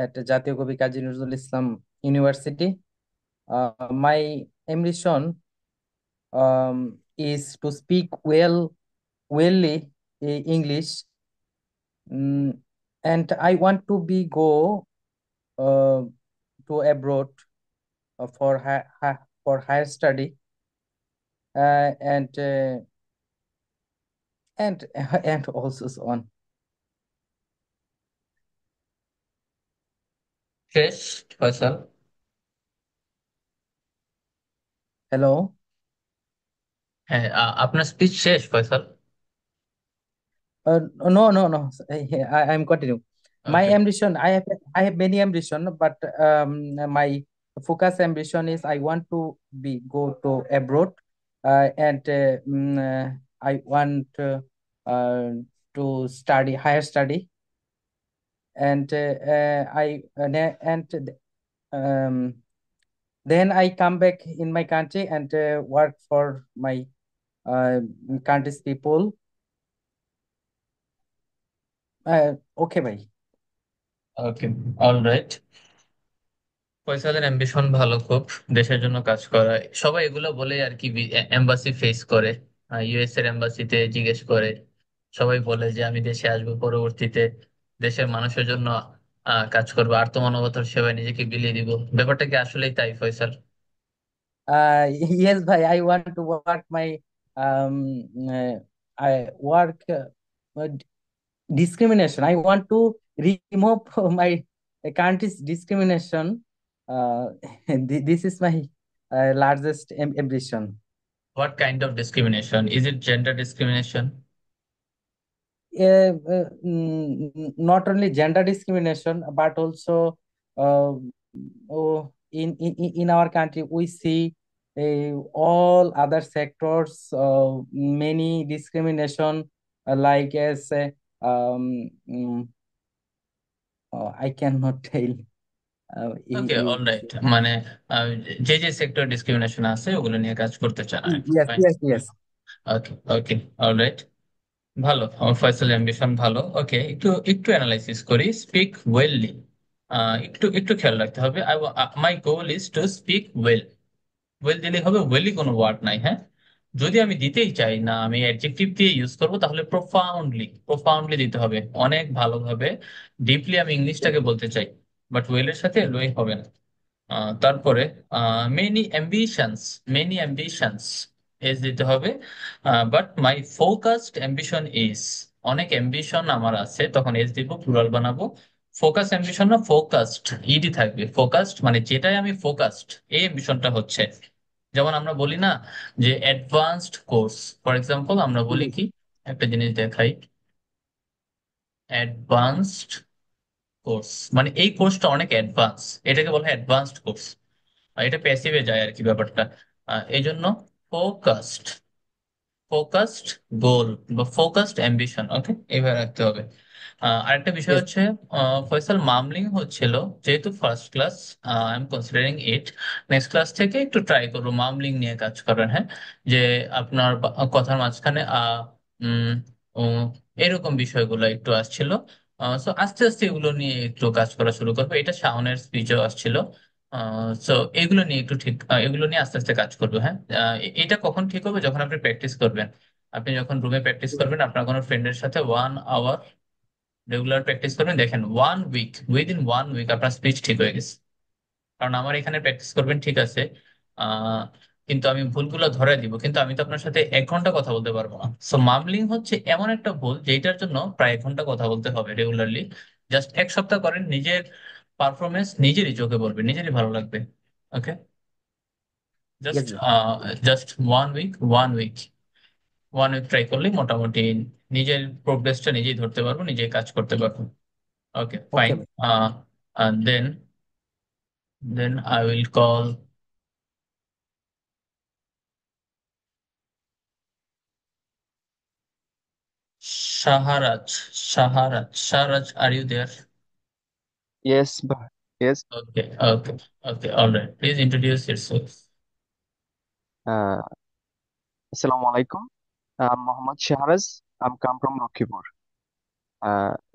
at Jatiyo Kavi Kazi Nazrul Islam University. My ambition is to speak wellly English, mm, and I want to be go uh, to abroad for higher study, and and also so on. শেষ Faisal? Hello. হ্যাঁ, আপনার speech শেষ Faisal? No. I'm continuing. My okay. ambition, I have many ambition, but my focus ambition is I want to be go to abroad, and I want to study higher study, and um, then I come back in my country and work for my uh, country's people. Okay, bhai. Okay, alright. ফয়সালের ambition ভালো খুব, দেশের জন্য কাজ করা। সবাই এগুলো বলে আর কি, এম্বাসি ফেস করে, ইউএস এর এম্বাসিতে জিজ্ঞেস করে, সবাই বলে যে আমি দেশে আসবো পরবর্তীতে, দেশের মানুষের জন্য কাজ করবো, আত্মমানবতার সেবায় নিজেকে বিলিয়ে দিব। ব্যাপারটা কি আসলেই তাই Faisal? Yes, bhai. I want to work my I work discrimination. I want to remove my country's discrimination uh, this is my largest ambition. What kind of discrimination? Is it gender discrimination? Not only gender discrimination, but also uh, in our country we see all other sectors many discrimination like as I cannot tell. Okay, You alright, মানে আহ, যে যে sector discrimination আছে ওগুলো নিয়ে কাজ করতে চান আর কি। yes, yes, yes. Okay okay, alright, ভালো। আমার ফয়সাল অ্যাম্বিশন ভালো। ওকে, একটু একটু অ্যানালাইসিস করি। স্পিক ওয়েললি, একটু একটু খেয়াল রাখতে হবে। My goal is to speak well. Well দিলে হবে, ওয়েলই কোনো ওয়ার্ড নাই, হ্যাঁ। যদি আমি দিতেই চাই না, আমি অ্যাডজেক্টিভ দিয়ে ইউজ করবো, তাহলে প্রোফাউন্ডলি, প্রোফাউন্ডলি দিতে হবে, অনেক ভালোভাবে, ডিপলি আমি ইংলিশটাকে বলতে চাই, বাট ওয়েলের সাথে লোই হবে না। তারপরে মেনি অ্যাম্বিশনস, মেনি অ্যাম্বিশনস এজ দিতে হবে। But my focused ambition is, অনেক অ্যাম্বিশন আমার আছে, তখন এজ দিব, প্লুরাল বানাবো। ফোকাস অ্যাম্বিশন না, ফোকাসড, ইডি থাকবে। ফোকাসড মানে যেটাই আমি ফোকাসড, এই অ্যাম্বিশনটা হচ্ছে। যেমন আমরা বলি না যে অ্যাডভান্সড কোর্স, ফর এক্সাম্পল আমরা বলি কি, একটা জিনিস দেখাই, অ্যাডভান্সড কোর্স মানে এই কোর্সটা অনেক অ্যাডভান্স, এটাকে বলা হয় অ্যাডভান্সড কোর্স। এটা প্যাসিভে যায় আর কি ব্যাপারটা। এই জন্য ফোকাসড, ফোকাসড গোল বা ফোকাসড অ্যাম্বিশন, ওকে, এইভাবে রাখতে হবে। আরেকটা বিষয় yes, হচ্ছে, ফয়সাল মামলিং হচ্ছিল, যেহেতু first class, I am considering it, next class থেকে একটু ট্রাই করবো মামলিং নিয়ে কাজ করার, হ্যাঁ। যে আপনার কথার মাঝখানে উম উম, এরকম বিষয়গুলো একটু আসছিল। সো আস্তে আস্তে এগুলো নিয়ে একটু কাজ করা শুরু করবো। এটা শাওনের স্পিচও আসছিল। সো এগুলো নিয়ে একটু ঠিক, এগুলো নিয়ে আস্তে আস্তে কাজ করবো, হ্যাঁ। এটা কখন ঠিক হবে? যখন আপনি প্র্যাকটিস করবেন। আপনি যখন রুমে প্র্যাকটিস করবেন আপনার কোনো ফ্রেন্ডের সাথে 1 আওয়ার রেগুলার প্র্যাকটিস করবেন, দেখেন 1 উইক, উইদিন 1 উইক আপনার স্পিচ ঠিক হয়ে গেছে। কারণ আমার এখানে প্র্যাকটিস করবেন, ঠিক আছে, আহ কিন্তু আমি ভুলগুলো ধরে দিব, কিন্তু আমি তো আপনার সাথে 1 ঘন্টা কথা বলতে পারবো না। সো মামলিং হচ্ছে এমন একটা ভুল যেটার জন্য প্রায় 1 ঘন্টা কথা বলতে হবে রেগুলারলি। জাস্ট 1 সপ্তাহ করেন, নিজের পারফরমেন্স নিজেরই চোখে পড়বে, নিজেরই ভালো লাগবে। Okay, just yes, just 1 week, 1 week, 1 week try করলে মোটামুটি নিজের প্রোগ্রেসটা নিজেই ধরতে পারবো, নিজেই কাজ করতে পারবো। Okay fine. okay. Then then I will call Shahraz. Shahraz, are you there? Yes, yes. Okay okay okay, alright, please introduce yourself. Uh, Assalamu alaikum. I'm Mohammad Shahraz. I'm come from Rokhipur.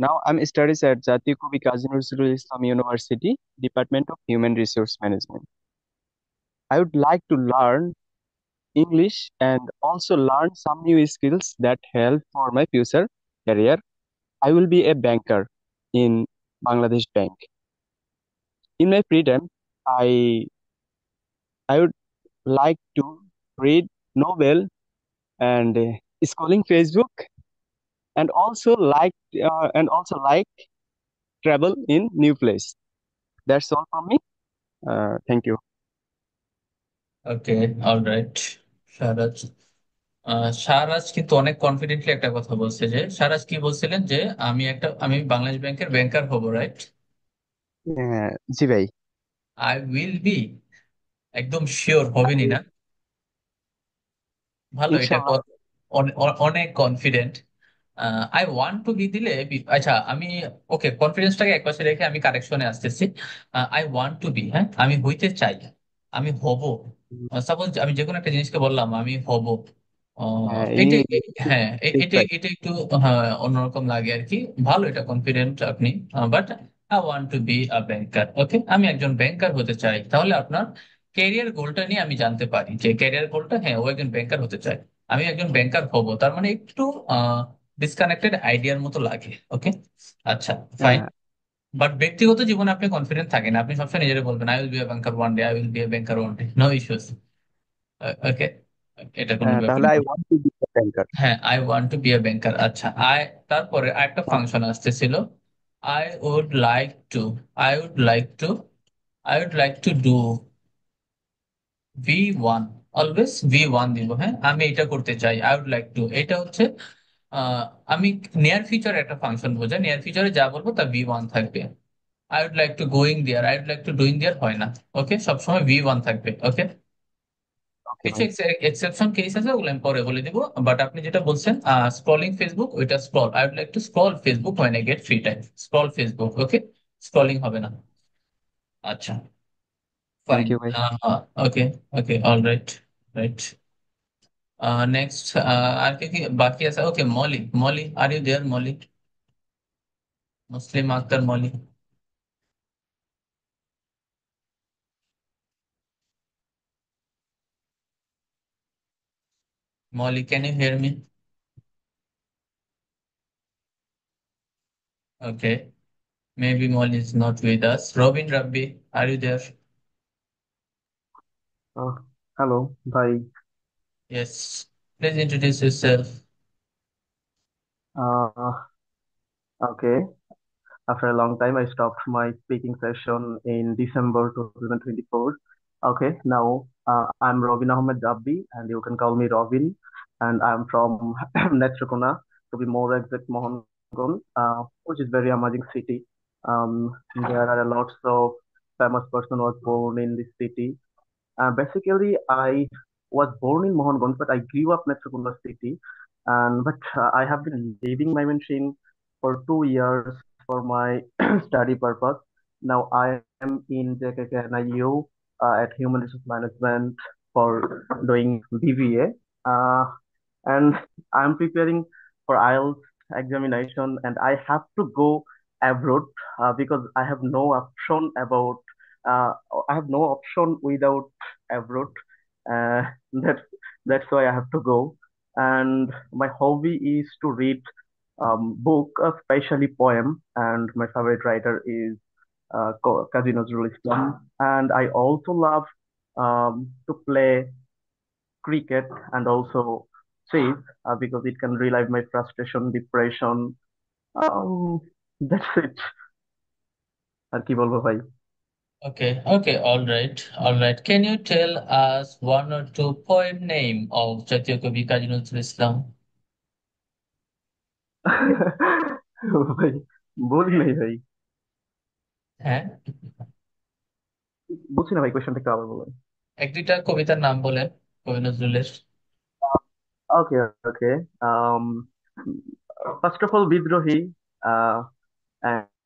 Now I'm studies at Jatiya Kavi Kazi Nazrul Islam University, Department of Human Resource Management. I would like to learn English and also learn some new skills that help for my future career. I will be a banker in Bangladesh Bank. In my free time, I I would like to read novel and scrolling Facebook and also like travel in new place. That's all from me. Thank you. Okay, alright. Shahraj, Shahraj কিন্তু অনেক confidently একটা কথা বলছে। যে শাহরাজ কি বলছিলেন যে আমি বাংলাদেশ ব্যাংকের ব্যাংকার হব, রাইট? জি ভাই। আই উইল বি, একদম শিওর হবেনই না? ভালো, এটা ইনশাল্লাহ। অনেক confident. I want to be দিলে আচ্ছা আমি, ওকে, কনফিডেন্সটাকে একপাশে রেখে আমি কারেকশনে আসতেছি। আই ওয়ান্ট টু বি, হ্যাঁ, আমি হইতে চাই, আমি হব। সাপোজ আমি যে কোনো একটা জিনিসকে বললাম আমি হব, হ্যাঁ, এটা ঠিক হ্যাঁ, ঠিক এটা ভাই। এটা একটু, হ্যাঁ, অন্যরকম লাগে আর কি। ভালো, এটা কনফিডেন্ট আপনি। But I want to be a banker, okay, আমি একজন ব্যাংকার হতে চাই। তাহলে আপনার ক্যারিয়ার গোলটা নিয়ে আমি জানতে পারি যে ক্যারিয়ার গোলটা, হ্যাঁ, ও একজন ব্যাংকার হতে চায়, আমি একজন ব্যাংকার হব, তার মানে একটু ডিসকানেক্টেড আইডিয়ার মতো লাগে। ওকে, আচ্ছা ফাইন। হ্যাঁ, বাট ব্যক্তিগত জীবনে আপনি কনফিডেন্ট থাকেন, আপনি সবসময় নিজের বলবেন I will be a banker one day, I will be a banker one day, no issues. Okay, এটা কোনো ব্যাপার তাহলে না। I want to be banker. হ্যাঁ, I want to be a banker, আচ্ছা। তারপরে আরেকটা ফাংশন আসতেছিল, I would like to, I would like to I would like to do V1, always V1 দিব। হ্যাঁ, আমি এটা করতে চাই, আই উড লাইক টু, এটা হচ্ছে আহ, আমি নিয়ার ফিউচার একটা ফাংশন বোঝাই, নিয়ার ফিউচারে যা বলবো তা V1 থাকবে। I would like to going there, I would like to doing there হয় না। ওকে, সবসময় V1 থাকবে। ওকে, ওকে কিছু ভাই। এক্সেপশন কেস আছে, ওগুলো আমি পরে বলে দিব। বাট আপনি যেটা বলছেন স্ক্রলিং ফেসবুক, ওইটা scroll, I would like to scroll Facebook when I get free time, scroll Facebook. Okay, scrolling হবে না। আচ্ছা, থ্যাংক ফাইন। ইউ ভাই। Okay, okay, all right, right. Next, আর কি কি বাকি আছে? Okay, Molly, Molly, are you there Molly? Muslim Akter, Molly, Molly, can you hear me? Okay, maybe Molly is not with us. Robin, Rabbi, are you there? Hello ভাই। Yes, please introduce yourself. Okay, after a long time I stopped my speaking session in December 2024. Okay, now I'm Robin Ahmed Dabbi and you can call me Robin, and I'm from Netrokona, to be more exact Mohangon, which is very amazing city. um, there are lots of famous person was born in this city. Basically, I was born in Mohanganj, but I grew up Netrokona city. And but I have been leaving my machine for 2 years for my study purpose. Now I am in JKK at Human Resource Management for doing BBA. And I'm preparing for IELTS examination, and I have to go abroad because uh, I have no option without abroad. Uh, that's that's why I have to go. And my hobby is to read book, especially poem, and my favorite writer is Kazi Nazrul Islam. And I also love to play cricket and also chess because it can relieve my frustration, depression. Um, that's it. আর কি বলবো ভাই? Okay, okay, all right, all right. Can you tell us one or two poem name of Jatiyo Kavi Kazi Nazrul Islam? ভাই বলি নাই ভাই, হ্যাঁ, বুঝছি না ভাই, কোয়েশ্চনটা একটু আবার বলুন। এক দুইটা কবিতার নাম বলেন কবি নজরুলের। ওকে, ওকে। ফার্স্ট অফ অল বিদ্রোহী,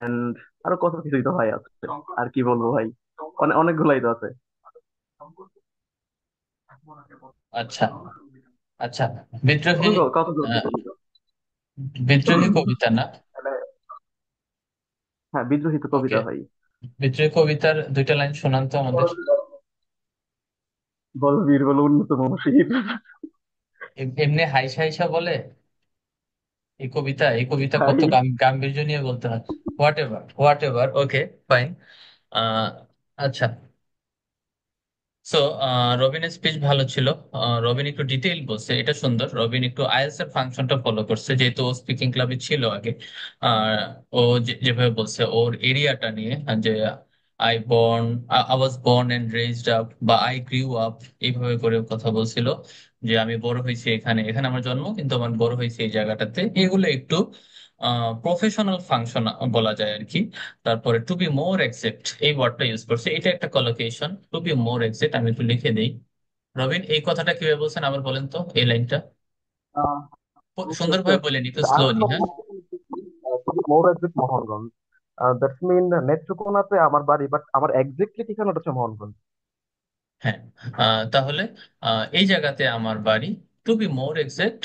এন্ড আরো কত কিছুই তো ভাই আছে, আর কি বলবো ভাই, অনেকগুলাই তো আছে। আচ্ছা, আচ্ছা, বিদ্রোহী, কত আহ, বিদ্রোহী কবিতা না? মানে হ্যাঁ, বিদ্রোহী তো ওকে, কবিতা ভাই। বিদ্রোহী কবিতার দুইটা লাইন শোনান তো আমাদের। বল বীর বল উন্নত মনশীর। এমনি হাইসা হাইসা বলে এই কবিতা ভাই কত গাম্ভীর্য নিয়ে বলতে হয়। What ever, what ever, okay, fine. আচ্ছা, সো রবিনের স্পিচ ভালো ছিল। রবিন একটু ডিটেইল বলছে, এটা সুন্দর। রবিন একটু আইএলটিএস এর ফাংশনটা ফলো করছে, যেহেতু ও স্পিকিং ক্লাবে ছিল আগে। ও যেভাবে বলছে ওর এরিয়াটা নিয়ে, যে I born I was born and raised up, বা আই গ্রিউ আপ, এইভাবে করে ও কথা বলছিল। যে আমি বড় হয়েছি এখানে, এখানে আমার জন্ম, কিন্তু আমার বড় হয়েছে এই জায়গাটাতে। এগুলো একটু প্রফেশনাল ফাংশন বলা যায় আর কি। তারপরে টু বি মোর এক্সাক্ট, এই ওয়ার্ডটা ইউজ করছে, এটা একটা collocation. To be more exact, আমি একটু লিখে দিই। রবিন, এই কথাটা কিভাবে বলছেন আবার বলেন তো, এই লাইনটা সুন্দরভাবে বলেন, একটু আমি স্লোলি। হ্যাঁ, more exact Mohanganj, that's mean নেত্রকোনাতে আমার বাড়ি, বাট আমার এক্সাক্টলি ঠিকানাটা হচ্ছে মোহনগঞ্জ। হ্যাঁ, তাহলে এই জায়গাতে আমার বাড়ি, টু বি মোর এক্সাক্ট,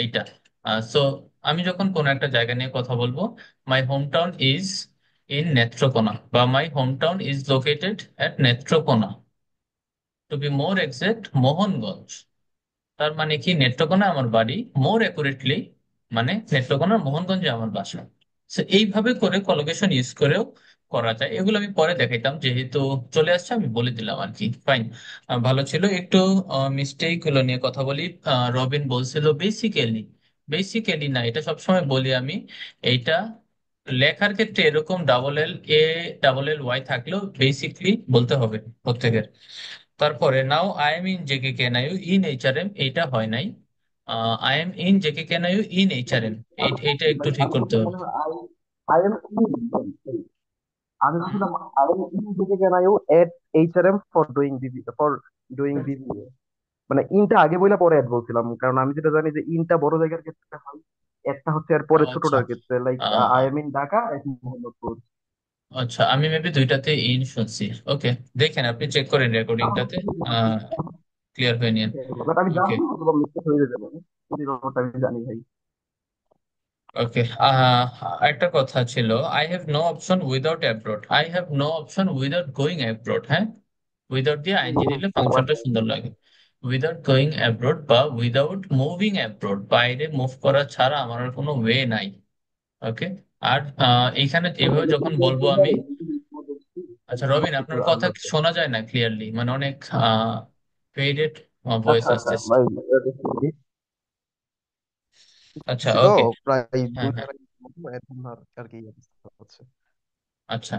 এইটা। সো আমি যখন কোনো একটা জায়গা নিয়ে কথা বলবো, my home town is in Netrokona, বা my home town is located at Netrokona, to be more exact Mohanganj. তার মানে কি, নেত্রকোনা আমার বাড়ি, মোর অ্যাকুরেটলি মানে নেত্রকোনার মোহনগঞ্জে আমার বাসা। So এইভাবে করে কলোকেশন ইউজ করেও করা যায়। এগুলো আমি পরে দেখাইতাম, যেহেতু চলে আসছে আমি বলে দিলাম আর কি। ফাইন, ভালো ছিল। একটু মিস্টেক গুলো নিয়ে কথা বলি। রবিন বলছিল বেসিক্যালি, বেসিক্যালি না, এটা সবসময় বলি আমি। এইটা লেখার ক্ষেত্রে এরকম ডাবল এল ওয়াই থাকলেও বেসিকলি বলতে হবে প্রত্যেকের। তারপরে now I am in JK KNIU in HRM, এইটা হয় নাই। I am in JK KNIU in HRM, এইটা একটু ঠিক আমি করতে বলতে হবে। মনে হয় আই এম আমি বলছিলাম আই এম ইন থেকে can I ate HRM for doing BBA, মানে ইনটা আগে বইলা পরে এড বলছিলাম, কারণ আমি যেটা জানি যে ইনটা বড় জায়গার ক্ষেত্রে হয়, একটা হচ্ছে এর পরে আচ্ছা। ছোটটার ক্ষেত্রে, like I ah, am in Dhaka at Mohammadpur. আচ্ছা, আমি মেবি দুইটাতে ইন শুনছি। ওকে, দেখেন আপনি চেক করেন রেকর্ডিংটাতে, ক্লিয়ার হয়ে নিন। বাট আমি ওকে। জানি অথবা মিস্টেক হয়ে যেতে পারে, এই ব্যাপারটা আমি জানি ভাই। ওকে, একটা কথা ছিল, I have no option without abroad, I have no option without going abroad. হ্যাঁ, উইদাউট দিয়ে আইএনজি দিলে ফাংশনটা সুন্দর লাগে। উইদাউট গোয়িং অ্যাব্রোড বা উইদাউট মুভিং অ্যাব্রোড, বাইরে মুভ করা ছাড়া আমার আর কোনো ওয়ে নাই। ওকে। আর এইখানে এভাবে যখন বলবো আমি, আচ্ছা রবিন, আপনার কথা শোনা যায় না ক্লিয়ারলি, মানে অনেক ফেডেড ভয়েস আচ্ছা আচ্ছা আসতেছে। ভাই, আচ্ছা, ছিল ওকে। প্রায় হ্যাঁ, 2 দিন হ্যাঁ। মতো, এখন আর কি অবস্থা হচ্ছে। আচ্ছা,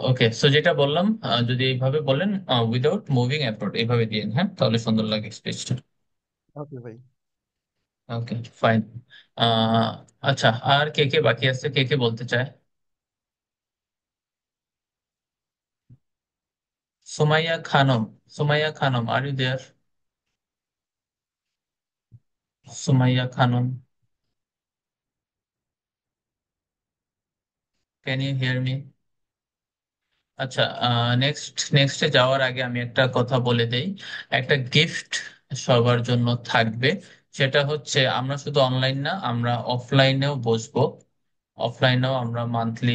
ওকে, সো যেটা বললাম, যদি এইভাবে বলেন, উইদাউট মুভিং অ্যাব্রোড এইভাবে দিয়ে, হ্যাঁ, তাহলে সুন্দর লাগে স্পেসটা। ওকে ভাই। ওকে, ফাইন। আচ্ছা, আর কে কে বাকি আছে, কে কে বলতে চায়? Sumaiya Khanam, Sumaiya Khanam, are you there? Sumaiya Khanam, can you hear me? আচ্ছা, নেক্সটে যাওয়ার আগে আমি একটা কথা বলে দেই। একটা গিফট সবার জন্য থাকবে। সেটা হচ্ছে, আমরা শুধু অনলাইন না, আমরা অফলাইনেও বসবো। অফলাইনেও আমরা মান্থলি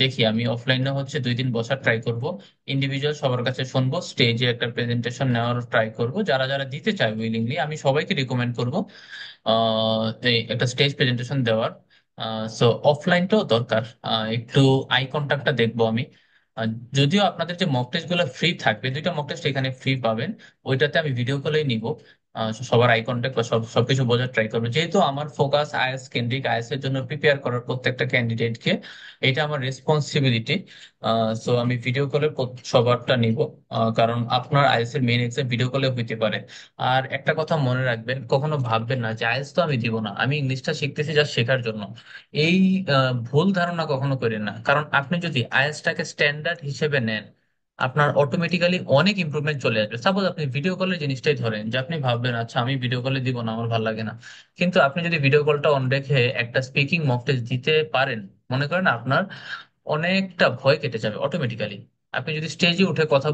দেখি, আমি অফলাইনে হচ্ছে 2 দিন বসার ট্রাই করব। ইন্ডিভিজুয়াল সবার কাছে শুনবো, স্টেজে একটা প্রেজেন্টেশন নেওয়ার ট্রাই করব। যারা যারা দিতে চায় উইলিংলি, আমি সবাইকে রিকমেন্ড করব এই একটা স্টেজ প্রেজেন্টেশন দেওয়ার। সো অফলাইনটাও দরকার। একটু আই কন্টাক্টটা দেখবো আমি। আহ, যদিও আপনাদের যে মক টেস্ট গুলো ফ্রি থাকবে, 2টা মক টেস্ট এখানে ফ্রি পাবেন, ওইটাতে আমি ভিডিও কলেই নিব। সবার আই কন্ট্যাক্ট বা সবকিছু বোঝার ট্রাই করবো, যেহেতু আমার ফোকাস আইএস কেন্দ্রিক, আইএস এর জন্য প্রিপেয়ার করার প্রত্যেকটা ক্যান্ডিডেটকে, এটা আমার রেসপন্সিবিলিটি। সো আমি ভিডিও কলে সবারটা নিব, কারণ আপনার আইএস এর মেইন এক্সাম ভিডিও কলে হইতে পারে। আর একটা কথা মনে রাখবেন, কখনো ভাববেন না যে আইএলটিএস তো আমি দিব না, আমি ইংলিশটা শিখতেছি যা শেখার জন্য। এই ভুল ধারণা কখনো করেন না, কারণ আপনি যদি আইএলটিএসটাকে স্ট্যান্ডার্ড হিসেবে নেন, আপনার অটোমেটিক্যালি অনেক ইমপ্রুভমেন্ট চলে আসবে। সাপোজ আপনি ভিডিও কলের জিনিসটাই ধরেন, যে আপনি ভাববেন আচ্ছা আমি ভিডিও কলে দিব না, আমার ভালো লাগে না। কিন্তু আপনি যদি ভিডিও কলটা অন রেখে একটা স্পিকিং মক টেস্ট দিতে পারেন, মনে করেন আপনার অনেকটা ভয় কেটে যাবে অটোমেটিক্যালি। আপনি যদি স্টেজে উঠে কথা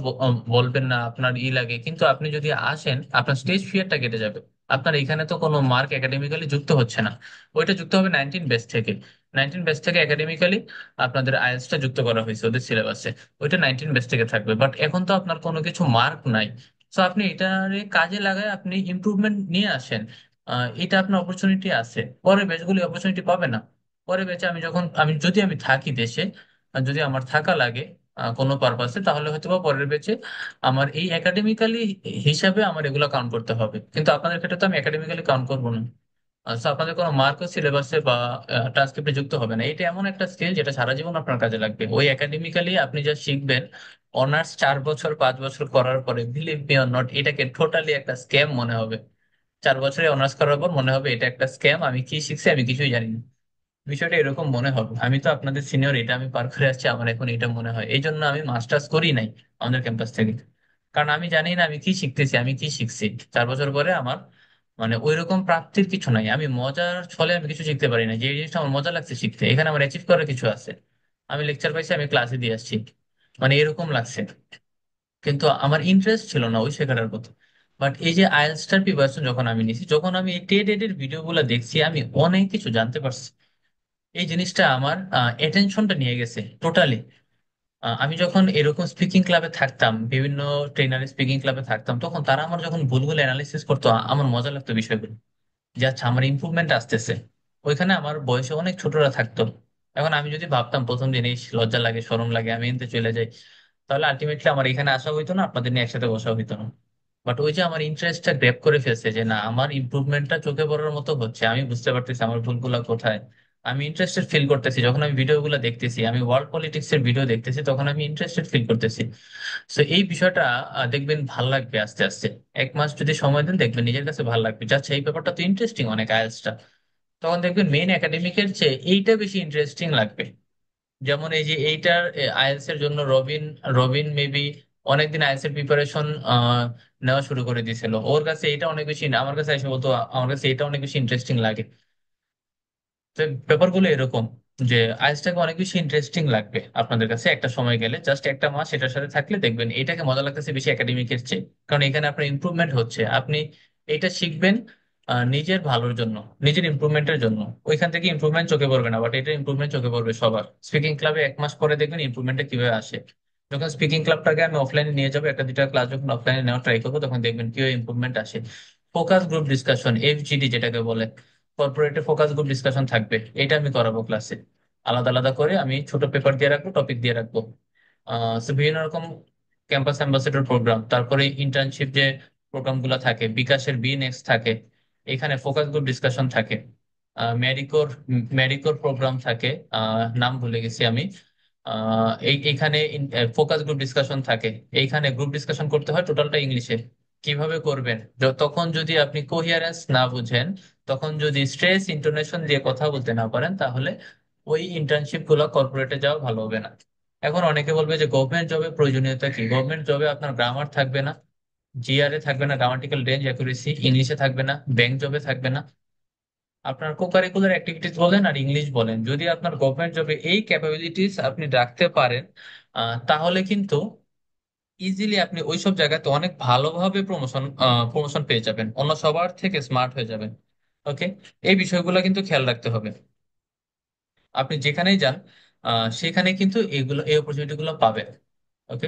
বলবেন না, আপনার লাগে, কিন্তু আপনি যদি আসেন, আপনার স্টেজ ফিয়ারটা কেটে যাবে। আপনার এখানে তো কোনো মার্ক একাডেমিক্যালি যুক্ত হচ্ছে না, ওইটা যুক্ত হবে 19 বেস থেকে। 19 বেস থেকে একাডেমিক্যালি আপনাদের আইএলটিএসটা যুক্ত করা হয়েছে ওদের সিলেবাসে, ওইটা 19 বেস থেকে থাকবে। বাট এখন তো আপনার কোনো কিছু মার্ক নাই। তো আপনি এটারে কাজে লাগায় আপনি ইমপ্রুভমেন্ট নিয়ে আসেন। এটা আপনার অপরচুনিটি আছে, পরের ব্যাচগুলি অপরচুনিটি পাবে না। পরের ব্যাচে আমি যদি আমি থাকি দেশে, আর যদি আমার থাকা লাগে কোনো পারপাসে, তাহলে হয়তো বা পরের ব্যাচে আমার এই একাডেমিক্যালি হিসাবে আমার এগুলো কাউন্ট করতে হবে, কিন্তু আপনাদের ক্ষেত্রে তো আমি একাডেমিক্যালি কাউন্ট করবো না। So আপনাদের কোনো মার্কও সিলেবাসে বা ট্রান্সক্রিপ্টে যুক্ত হবে না। এটা এমন একটা স্কিল যেটা সারা জীবন আপনার কাজে লাগবে। ওই একাডেমিক্যালি আপনি যা শিখবেন, অনার্স 4 বছর 5 বছর করার পরে, বিলিভ মি অর নট, এটাকে টোটালি একটা স্ক্যাম মনে হবে। 4 বছরে অনার্স করার পর মনে হবে এটা একটা স্ক্যাম, আমি কি শিখছি আমি কিছুই জানি না। বিষয়টা এরকম মনে হবে। আমি তো আপনাদের সিনিয়র, এটা আমি পার করে আসছি, আমার এখন এটা মনে হয়। এই জন্য আমি মাস্টার্স করি নাই আমাদের ক্যাম্পাস থেকে, কারণ আমি জানি না আমি কি শিখতেছি, আমি কি শিখছি। 4 বছর পরে আমার মানে ওই রকম প্রাপ্তির কিছু নাই, আমি মজার ছলে আমি কিছু শিখতে পারি না। যে জিনিসটা আমার মজা লাগছে শিখতে, এখানে আমার অ্যাচিভ করার কিছু আছে। আমি লেকচার পাইছি, আমি ক্লাসে দিয়ে আসছি, মানে এরকম লাগছে। কিন্তু আমার ইন্টারেস্ট ছিল না ওই শেখাটার প্রতি। বাট এই যে আইএলটিএস প্রিপারেশন যখন আমি নিছি, যখন আমি এই টেড এর ভিডিও গুলো দেখছি, আমি অনেক কিছু জানতে পারছি। এই জিনিসটা আমার অ্যাটেনশনটা নিয়ে গেছে টোটালি। আমি যখন এরকম স্পিকিং ক্লাবে থাকতাম, বিভিন্ন ট্রেনারের স্পিকিং ক্লাবে থাকতাম, তখন তারা আমার যখন ভুলগুলো অ্যানালিসিস করতো, আমার মজা লাগতো বিষয়গুলো, যে আচ্ছা আমার ইমপ্রুভমেন্ট আসতেছে। ওইখানে আমার বয়সে অনেক ছোটরা থাকতো। এখন আমি যদি ভাবতাম প্রথম জিনিস লজ্জা লাগে, শরম লাগে, আমি এনতে চলে যাই, তাহলে আলটিমেটলি আমার এখানে আসা হইতো না, আপনাদের নিয়ে একসাথে বসা হইতো না। বাট ওই যে আমার ইন্টারেস্টটা গ্র্যাব করে ফেলছে, যে না আমার ইমপ্রুভমেন্টটা চোখে পড়ার মতো হচ্ছে, আমি বুঝতে পারতেছি আমার ভুলগুলো কোথায়, আমি ইন্টারেস্টেড ফিল করতেছি যখন আমি ভিডিওগুলো দেখতেছি, আমি ওয়ার্ল্ড পলিটিক্স এর ভিডিও দেখতেছি, তখন আমি ইন্টারেস্টেড ফিল করতেছি। তো এই বিষয়টা দেখবেন ভাল লাগবে আস্তে আস্তে। 1 মাস যদি সময় দেন দেখবেন নিজের কাছে ভাল লাগবে, যাচ্ছে এই ব্যাপারটা তো ইন্টারেস্টিং অনেক আইএলটিএসটা। তখন দেখবেন মেইন একাডেমিকের চেয়ে এইটা বেশি ইন্টারেস্টিং লাগবে। যেমন এই যে এইটার আইএলটিএস এর জন্য রবিন রবিন মেবি অনেকদিন আইএলটিএস এর প্রিপারেশন নেওয়া শুরু করে দিয়েছিল, ওর কাছে এটা অনেক বেশি, আমার কাছে এসে বলতো আমার কাছে এটা অনেক বেশি ইন্টারেস্টিং লাগে। তো ব্যাপারগুলো এরকম যে আইসটাকে অনেক বেশি ইন্টারেস্টিং লাগবে আপনাদের কাছে একটা সময় গেলে, জাস্ট 1 মাস এটার সাথে থাকলে দেখবেন এটাকে মজা লাগতেছে বেশি একাডেমিকের চেয়ে। কারণ এখানে আপনার ইমপ্রুভমেন্ট হচ্ছে, আপনি এটা শিখবেন নিজের ভালোর জন্য, নিজের ইমপ্রুভমেন্টের জন্য। ওইখান থেকে ইমপ্রুভমেন্ট চোখে পড়বে না, বাট এটা ইমপ্রুভমেন্ট চোখে পড়বে সবার। স্পিকিং ক্লাবে 1 মাস পরে দেখবেন ইমপ্রুভমেন্টটা কিভাবে আসে। যখন স্পিকিং ক্লাবটাকে আমি অফলাইনে নিয়ে যাবো, একটা দুটা ক্লাস যখন অফলাইনে নেওয়া ট্রাই করবো, তখন দেখবেন কিভাবে ইমপ্রুভমেন্ট আসে। ফোকাস গ্রুপ ডিসকাশন, এফজিডি যেটাকে বলে, কর্পোরেটে ফোকাস গ্রুপ ডিসকাশন থাকবে, এটা আমি করাবো ক্লাসে। আলাদা আলাদা করে আমি ছোট পেপার দিয়ে রাখবো, টপিক দিয়ে রাখবো। বিভিন্ন রকম ক্যাম্পাস অ্যাম্বাসেডর প্রোগ্রাম, তারপরে ইন্টার্নশিপ যে প্রোগ্রাম গুলো থাকে, বিকাশের বি নেক্সট থাকে, এখানে ফোকাস গ্রুপ ডিসকাশন থাকে। মেডিকোর মেডিকোর প্রোগ্রাম থাকে, নাম ভুলে গেছি আমি। এইখানে ফোকাস গ্রুপ ডিসকাশন থাকে। এইখানে গ্রুপ ডিসকাশন করতে হয় টোটালটা ইংলিশে। কিভাবে করবেন, তখন যদি আপনি কোহিয়ারেন্স না বুঝেন, তখন যদি স্ট্রেস ইন্টোনেশন দিয়ে কথা বলতে না পারেন, তাহলে ওই ইন্টার্নশিপ গুলো কর্পোরেটে যাওয়া ভালো হবে না। এখন অনেকে বলবে যে গভর্নমেন্ট জবে প্রয়োজনীয়তা কি? গভর্নমেন্ট জবে আপনার গ্রামার থাকবে না, জিআরএ থাকবে না, গ্রামাটিক্যাল রেঞ্জ অ্যাকুরেসি ইংলিশে থাকবে না, ব্যাংক জবে থাকবে না। আপনার কো কারিকুলার অ্যাক্টিভিটিস বলেন আর ইংলিশ বলেন, যদি আপনার গভর্নমেন্ট জবে এই ক্যাপাবিলিটিস আপনি রাখতে পারেন, তাহলে কিন্তু ইজিলি আপনি ওইসব জায়গাতে অনেক ভালোভাবে প্রমোশন পেয়ে যাবেন, অন্য সবার থেকে স্মার্ট হয়ে যাবেন। ওকে, এই বিষয়গুলো কিন্তু খেয়াল রাখতে হবে। আপনি যেখানেই যান সেখানে কিন্তু এগুলো, এই অপরচুনিটি গুলো পাবেন। ওকে,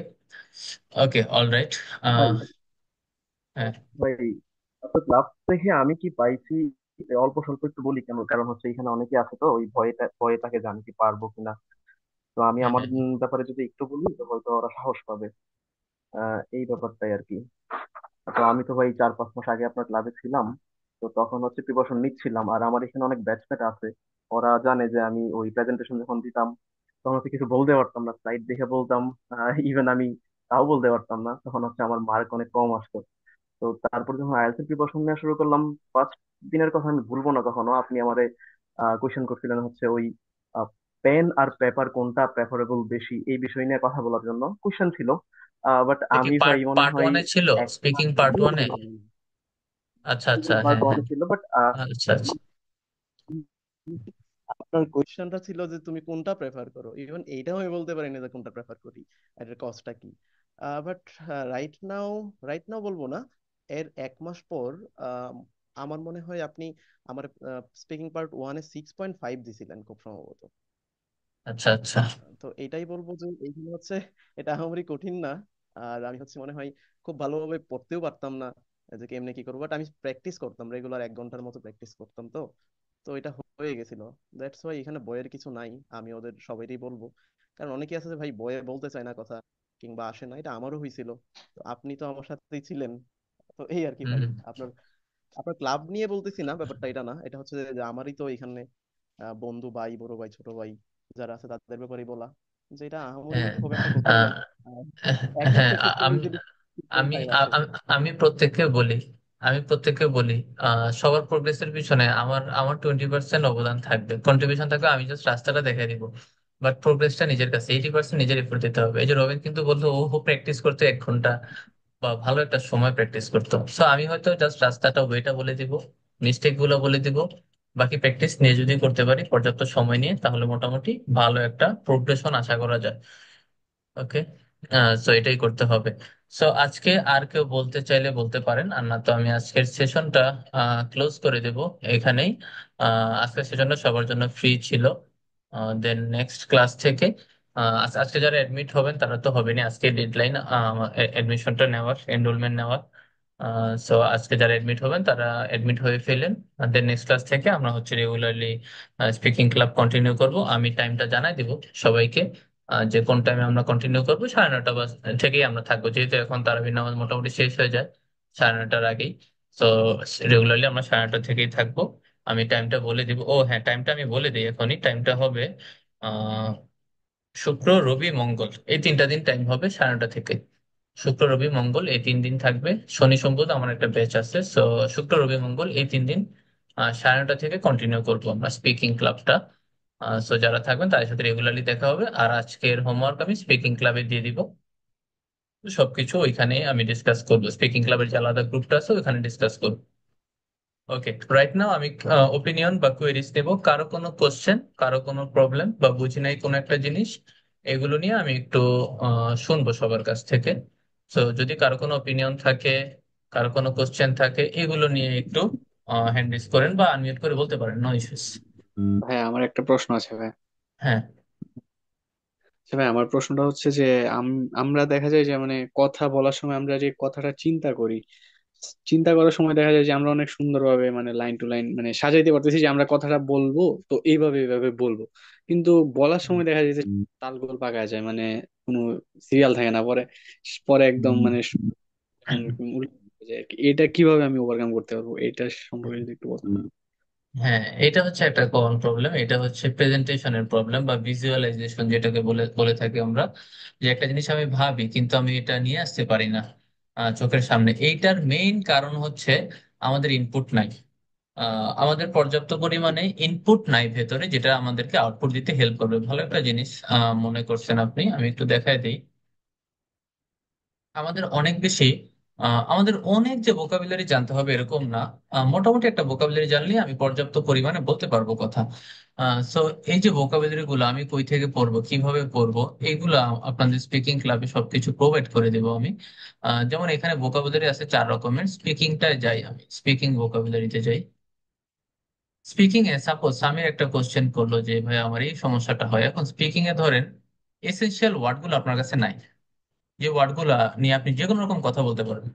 ওকে, অলরাইট। ভাই হ্যাঁ, ভাই আপনার ক্লাস থেকে আমি কি পাইছি অল্প স্বল্প একটু বলি কেন, কারণ হচ্ছে এখানে অনেকে আছে তো ওই ভয়ে থাকে যে আমি কি পারবো কিনা। তো আমি হ্যাঁ, আমার হ্যাঁ, ব্যাপারে যদি একটু বলি তো হয়তো ওরা সাহস পাবে। এই ব্যাপারটাই আর কি। তো আমি তো ভাই 4-5 মাস আগে আপনার ক্লাবে ছিলাম। তো তখন হচ্ছে প্রিপারেশন নিচ্ছিলাম, আর আমার এখানে অনেক ব্যাচমেট আছে। ওরা জানে যে আমি ওই প্রেজেন্টেশন যখন দিতাম তখন হচ্ছে কিছু বলতে পারতাম না, স্লাইড দেখে বলতাম। ইভেন আমি তাও বলতে পারতাম না, তখন হচ্ছে আমার মার্ক অনেক কম আসতো। তো তারপর যখন আইএলটিএস এর প্রিপারেশন নেওয়া শুরু করলাম, ফার্স্ট দিনের কথা আমি ভুলবো না কখনো। আপনি আমারে কোয়েশ্চেন করছিলেন হচ্ছে ওই পেন আর পেপার কোনটা প্রেফারেবল বেশি, এই বিষয় নিয়ে কথা বলার জন্য কোয়েশ্চেন ছিল। বাট এটা কি আমি ভাই পার্ট মনে পার্ট হয় ওয়ানে ছিল? এক স্পিকিং মাসের পার্ট জন্য ওয়ানে? বলতে পারবো না। আচ্ছা, আচ্ছা, পার্ট হ্যাঁ, ওয়ানে হ্যাঁ, ছিল, বাট আচ্ছা, আচ্ছা। আপনার কোয়েশ্চেনটা ছিল যে তুমি কোনটা প্রেফার করো, ইভেন এইটাও আমি বলতে পারি না যে কোনটা প্রেফার করি, এটার কজটা কি। But right now right now বলবো না, এর 1 মাস পর আহ, আমার মনে হয় আপনি আমার স্পিকিং পার্ট ওয়ানে 6.5 দিছিলেন খুব সম্ভবত। আচ্ছা, আচ্ছা। তো এটাই বলবো যে এইগুলো হচ্ছে, এটা আমারই কঠিন না। আর আমি হচ্ছে মনে হয় খুব ভালোভাবে পড়তেও পারতাম না যে কেমনে কি করবো, বাট আমি প্র্যাকটিস করতাম রেগুলার, 1 ঘন্টার মতো প্র্যাকটিস করতাম। তো তো এটা হয়ে গেছিল। দ্যাটস ওয়াই এখানে বইয়ের কিছু নাই, আমি ওদের সবাইরই বলবো। কারণ অনেকে আছে যে ভাই বইয়ে বলতে চায় না কথা, কিংবা আসে না, এটা আমারও হয়েছিল। তো আপনি তো আমার সাথেই ছিলেন। তো এই আর কি ভাই, হুম, আপনার আপনার ক্লাব নিয়ে বলতেছি না, ব্যাপারটা এটা না, এটা হচ্ছে যে আমারই তো এখানে বন্ধু, ভাই, বড় ভাই, ছোট ভাই যারা আছে তাদের ব্যাপারেই বলা, যে এটা আহামরি হ্যাঁ, খুব একটা কঠিন আহ, না। আর এক হ্যাঁ, মাসে আমি ইজিলি সিক্স পয়েন্ট আমি ফাইভ আ- আসে। আ- আমি প্রত্যেককে বলি, আমি প্রত্যেককে বলি, সবার প্রোগ্রেসের পিছনে আমার আমার 20% অবদান থাকবে, কন্ট্রিবিউশন থাকবে, আমি জাস্ট রাস্তাটা দেখাই দিব। বাট প্রোগ্রেসটা নিজের কাছে, 80% নিজের এফোর্ট দিতে হবে। এই যে রবিন কিন্তু বলতো ও প্র্যাকটিস করতে 1 ঘন্টা বা ভালো একটা সময় প্র্যাকটিস করতো। সো আমি হয়তো জাস্ট রাস্তাটা, ওয়েটা বলে দিব, মিস্টেক গুলো বলে দিব। বাকি প্র্যাকটিস নিয়ে যদি করতে পারি পর্যাপ্ত সময় নিয়ে, তাহলে মোটামুটি ভালো একটা প্রোগ্রেশন আশা করা যায়। ওকে, সো এটাই করতে হবে। সো আজকে আর কেউ বলতে চাইলে বলতে পারেন, আর না তো আমি আজকের সেশনটা ক্লোজ করে দেব এখানেই। আজকের সেশনটা সবার জন্য ফ্রি ছিল। দেন নেক্সট ক্লাস থেকে আজকে যারা অ্যাডমিট হবেন তারা তো হবেনই, আজকে ডেডলাইন অ্যাডমিশনটা নেওয়ার, এনরোলমেন্ট নেওয়ার। সো আজকে যারা অ্যাডমিট হবেন তারা অ্যাডমিট হয়ে ফেলেন। দেন নেক্সট ক্লাস থেকে আমরা হচ্ছে রেগুলারলি স্পিকিং ক্লাব কন্টিনিউ করব। আমি টাইমটা জানাই দিব সবাইকে, যে কোন টাইমে আমরা কন্টিনিউ করবো। 9:30 থেকেই আমরা থাকবো, যেহেতু এখন তারাবির নামাজ মোটামুটি শেষ হয়ে যায় 9:30টার আগেই। তো রেগুলারলি আমরা 9:30 থেকেই থাকবো। আমি টাইমটা বলে দিব। ও হ্যাঁ, টাইমটা আমি বলে দিই এখনই। টাইমটা হবে আহ শুক্র, রবি, মঙ্গল, এই 3টা দিন টাইম হবে 9:30 থেকে। শুক্র, রবি, মঙ্গল এই 3 দিন থাকবে। শনি সোম বুধ আমার একটা ব্যাচ আছে। সো শুক্র, রবি, মঙ্গল এই 3 দিন 9:30 থেকে কন্টিনিউ করবো আমরা স্পিকিং ক্লাবটা। সো যারা থাকবেন তাদের সাথে রেগুলারলি দেখা হবে। আর আজকের হোমওয়ার্ক আমি স্পিকিং ক্লাবে দিয়ে দিব। তো সবকিছু ওইখানে আমি ডিসকাস করবো, স্পিকিং ক্লাবের যে আলাদা গ্রুপটা আছে ওইখানে ডিসকাস করবো। ওকে, রাইট নাও আমি ওপিনিয়ন বা কোয়েরিজ দেবো। কারো কোনো কোশ্চেন, কারো কোনো প্রবলেম বা বুঝি নাই কোনো একটা জিনিস, এগুলো নিয়ে আমি একটু শুনবো সবার কাছ থেকে। তো যদি কারো কোনো ওপিনিয়ন থাকে, কারো কোনো কোশ্চেন থাকে, এগুলো নিয়ে একটু হ্যান্ড রেজ করেন বা আনমিউট করে বলতে পারেন, নো ইস্যুস। ভাই আমার একটা প্রশ্ন আছে ভাই। হ্যাঁ। আচ্ছা ভাই, আমার প্রশ্নটা হচ্ছে যে আমরা দেখা যায় যে মানে কথা বলার সময় আমরা যে কথাটা চিন্তা করি, চিন্তা করার সময় দেখা যায় যে আমরা অনেক সুন্দরভাবে মানে লাইন টু লাইন মানে সাজাইতে পারতেছি যে আমরা কথাটা বলবো তো এইভাবে এইভাবে বলবো, কিন্তু বলার সময় দেখা যায় যে তালগোল পাকায় যায়, মানে কোনো সিরিয়াল থাকে না, পরে পরে একদম মানে উল্টো হয়ে যায় আর কি। এটা কিভাবে আমি ওভারকাম করতে পারবো, এটা সম্পর্কে যদি একটু বলতেন। হ্যাঁ, এটা হচ্ছে একটা কমন প্রবলেম। এটা হচ্ছে প্রেজেন্টেশনের প্রবলেম বা ভিজুয়ালাইজেশন, যেটাকে বলে বলে থাকি আমরা। যে একটা জিনিস আমি ভাবি কিন্তু আমি এটা নিয়ে আসতে পারি না চোখের সামনে। এইটার মেইন কারণ হচ্ছে আমাদের ইনপুট নাই। আমাদের পর্যাপ্ত পরিমাণে ইনপুট নাই ভেতরে, যেটা আমাদেরকে আউটপুট দিতে হেল্প করবে। ভালো একটা জিনিস মনে করছেন আপনি, আমি একটু দেখাই দিই। আমাদের অনেক বেশি আমাদের অনেক যে ভোকাবুলারি জানতে হবে এরকম না। মোটামুটি একটা ভোকাবুলারি জানলে আমি পর্যাপ্ত পরিমাণে বলতে পারবো কথা। সো এই যে ভোকাবুলারি গুলো আমি কই থেকে পড়বো, কিভাবে পড়বো, এইগুলা আপনাদের স্পিকিং ক্লাবে সবকিছু প্রোভাইড করে দেবো আমি। যেমন এখানে ভোকাবুলারি আছে 4 রকমের। স্পিকিংটায় যাই, আমি স্পিকিং ভোকাবুলারিতে যাই। স্পিকিং এ সাপোজ আমি একটা কোশ্চেন করলো যে ভাই আমার এই সমস্যাটা হয়, এখন স্পিকিং এ ধরেন এসেনশিয়াল ওয়ার্ড গুলো আপনার কাছে নাই, যে ওয়ার্ড গুলা নিয়ে আপনি যে কোনো রকম কথা বলতে পারবেন।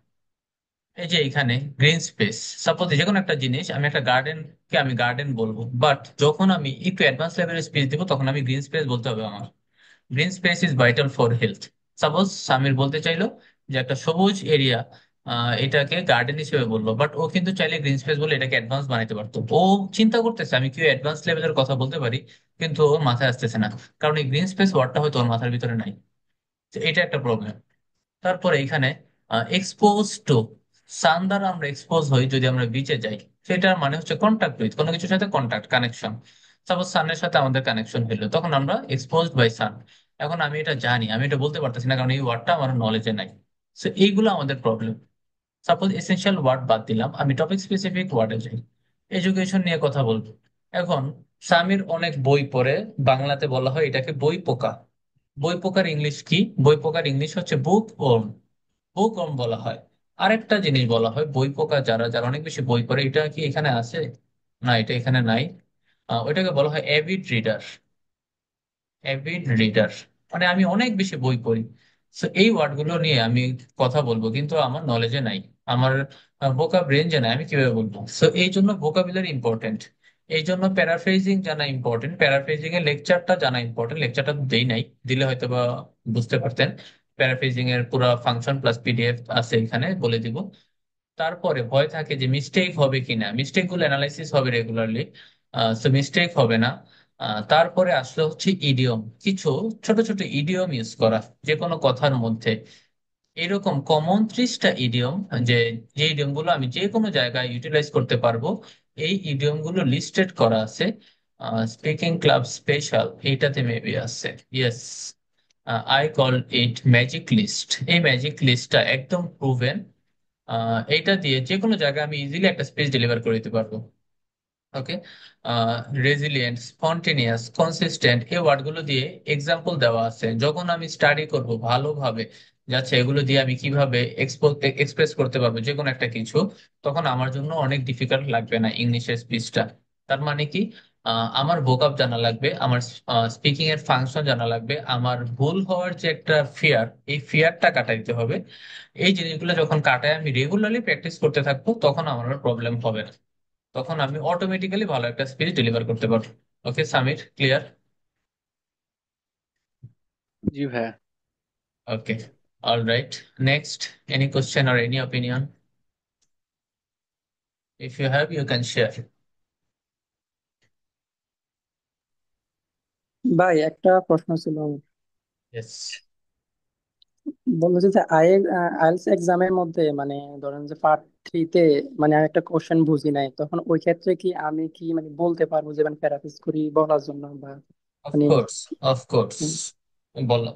এই যে এখানে গ্রিন স্পেস, সাপোজ যে কোনো একটা জিনিস, আমি একটা গার্ডেন কে আমি গার্ডেন বলবো, বাট যখন আমি একটু অ্যাডভান্স লেভেলের স্পেস দিব তখন আমি গ্রিন স্পেস বলতে হবে আমার। Green space is vital for health. Suppose Samir বলতে চাইলো যে একটা সবুজ এরিয়া, এটাকে গার্ডেন হিসেবে বললো, বাট ও কিন্তু চাইলে গ্রিন স্পেস বলে এটাকে অ্যাডভান্স বানাতে পারতো। ও চিন্তা করতেছে আমি কি অ্যাডভান্স লেভেলের কথা বলতে পারি, কিন্তু ওর মাথায় আসতেছে না, কারণ এই গ্রিন স্পেস ওয়ার্ডটা হয়তো ওর মাথার ভিতরে নাই। তো এটা একটা প্রবলেম। তারপরে এখানে এক্সপোজ টু, সান দ্বারা আমরা এক্সপোজ হই যদি আমরা বিচে যাই, সেটার মানে হচ্ছে কন্টাক্ট উইথ, কোনো কিছুর সাথে কন্টাক্ট কানেকশন। সাপোজ সানের সাথে আমাদের কানেকশন হলো, তখন আমরা এক্সপোজড বাই সান। এখন আমি এটা জানি, আমি এটা বলতে পারতেছি না কারণ এই ওয়ার্ডটা আমার নলেজে নাই। সো এইগুলো আমাদের প্রবলেম। সাপোজ এসেনশিয়াল ওয়ার্ড বাদ দিলাম, আমি টপিক স্পেসিফিক ওয়ার্ডে যাই। এডুকেশন নিয়ে কথা বলবো। এখন সামির অনেক বই পড়ে, বাংলাতে বলা হয় এটাকে বই পোকা। বই পোকার ইংলিশ কি? বই পোকার ইংলিশ হচ্ছে বুক ওর্ম। বুক ওর্ম বলা হয়। আরেকটা জিনিস বলা হয় বই পোকা, যারা যারা অনেক বেশি বই পড়ে, এটা কি এখানে আছে? না, এটা এখানে নাই। ওইটাকে বলা হয় অ্যাভিড রিডার। অ্যাভিড রিডার মানে আমি অনেক বেশি বই পড়ি। তো এই ওয়ার্ড গুলো নিয়ে আমি কথা বলবো কিন্তু আমার নলেজে নাই, আমার ভোকাব রেঞ্জে নাই, আমি কিভাবে বলবো? তো এই জন্য ভোকাবুলারি ইম্পর্টেন্ট। এই জন্য প্যারাফ্রেজিং জানা ইম্পর্টেন্ট, প্যারাফ্রেজিং এর লেকচারটা জানা ইম্পর্টেন্ট। লেকচারটা দেই নাই, দিলে হয়তো বা বুঝতে পারতেন। প্যারাফ্রেজিং এর পুরো ফাংশন প্লাস পিডিএফ আছে, এখানে বলে দিব। তারপরে ভয় থাকে যে মিস্টেক হবে কিনা, মিস্টেক গুলো অ্যানালাইসিস হবে রেগুলারলি, তো মিস্টেক হবে না। তারপরে আসলে হচ্ছে ইডিয়ম, কিছু ছোট ছোট ইডিয়ম ইউজ করা যে কোনো কথার মধ্যে। এরকম কমন 30টা ইডিয়ম, যে যে ইডিয়ম গুলো আমি যে কোনো জায়গায় ইউটিলাইজ করতে পারবো, এই ইডিয়ম গুলো লিস্টেড করা আছে স্পিকিং ক্লাব স্পেশাল, এইটাতে মেবি আছে। Yes, I call it magic list. এই ম্যাজিক লিস্টটা একদম প্রুভেন। এইটা দিয়ে যে কোনো জায়গায় আমি ইজিলি একটা স্পেস ডেলিভার করে দিতে পারবো। ওকে। রেজিলিয়েন্ট, স্পন্টেনিয়াস, কনসিস্টেন্ট, এই ওয়ার্ডগুলো দিয়ে এক্সাম্পল দেওয়া আছে। যখন আমি স্টাডি করব ভালোভাবে, যাচ্ছে এগুলো দিয়ে আমি কিভাবে এক্সপ্রেস করতে পারবো যে কোনো একটা কিছু, তখন আমার জন্য অনেক ডিফিকাল্ট লাগবে না ইংলিশের স্পিচটা। তার মানে কি, আমার ভোকাব জানা লাগবে, আমার স্পিকিং এর ফাংশন জানা লাগবে, আমার ভুল হওয়ার যে একটা ফিয়ার, এই ফিয়ারটা কাটাই দিতে হবে। এই জিনিসগুলো যখন কাটায় আমি রেগুলারলি প্র্যাকটিস করতে থাকবো, তখন আমার প্রবলেম হবে না, তখন আমি অটোমেটিক্যালি ভালো একটা স্পিচ ডেলিভার করতে পারবো। ওকে সামির, ক্লিয়ার? জি ভাইয়া। Okay, all right. Next, any question or any opinion? If you have, you can share. ভাই একটা প্রশ্ন ছিল আমার। ইয়েস। বলছি যে আইএলটিএস এক্সামের মধ্যে মানে ধরেন যে পার্ট 3 তে মানে আমি একটা কোশ্চেন বুঝি নাই, তখন ওই ক্ষেত্রে কি আমি কি মানে বলতে পারবো যে মানে প্যারাফ্রেজ করি বলার জন্য বা মানে অফকোর্স, অফকোর্স,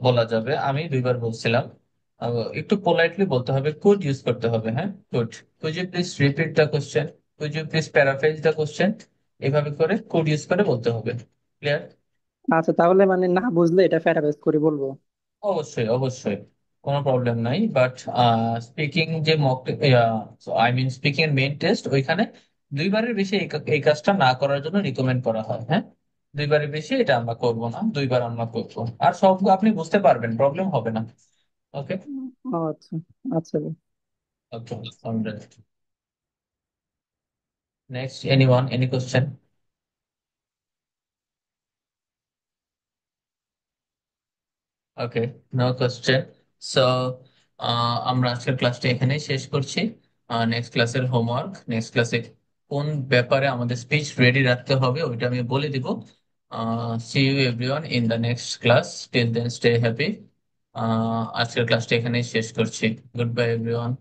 বলা যাবে। আমি 2বার বলছিলাম। একটু পোলাইটলি বলতে হবে, কুড ইউজ করতে হবে। হ্যাঁ, could. Could you please repeat the question, could you please paraphrase the question, এভাবে করে কুড ইউজ করে বলতে হবে। ক্লিয়ার? আচ্ছা, তাহলে মানে না বুঝলে এটা প্যারাফ্রেজ করে বলবো। অবশ্যই, অবশ্যই, কোনো প্রবলেম নাই। বাট স্পিকিং যে মক, আই মিন স্পিকিং এর মেইন টেস্ট, ওইখানে 2বারের বেশি এই কাজটা না করার জন্য রিকমেন্ড করা হয়। হ্যাঁ, 2বারের বেশি এটা আমরা করব না, 2বার আমরা করবো। আর সব আপনি বুঝতে পারবেন, প্রবলেম হবে না। ওকে। ও আচ্ছা। আচ্ছা ভাই। Okay, alright. Next, anyone, any question? Okay, no question. So আমরা আজকের ক্লাসটা এখানেই শেষ করছি। নেক্সট ক্লাসের হোমওয়ার্ক, নেক্সট ক্লাসে কোন ব্যাপারে আমাদের স্পিচ রেডি রাখতে হবে ওইটা আমি বলে দিব। See you everyone in the next class. Till then stay happy. আজকের ক্লাসটা এখানেই শেষ করছি। Goodbye everyone.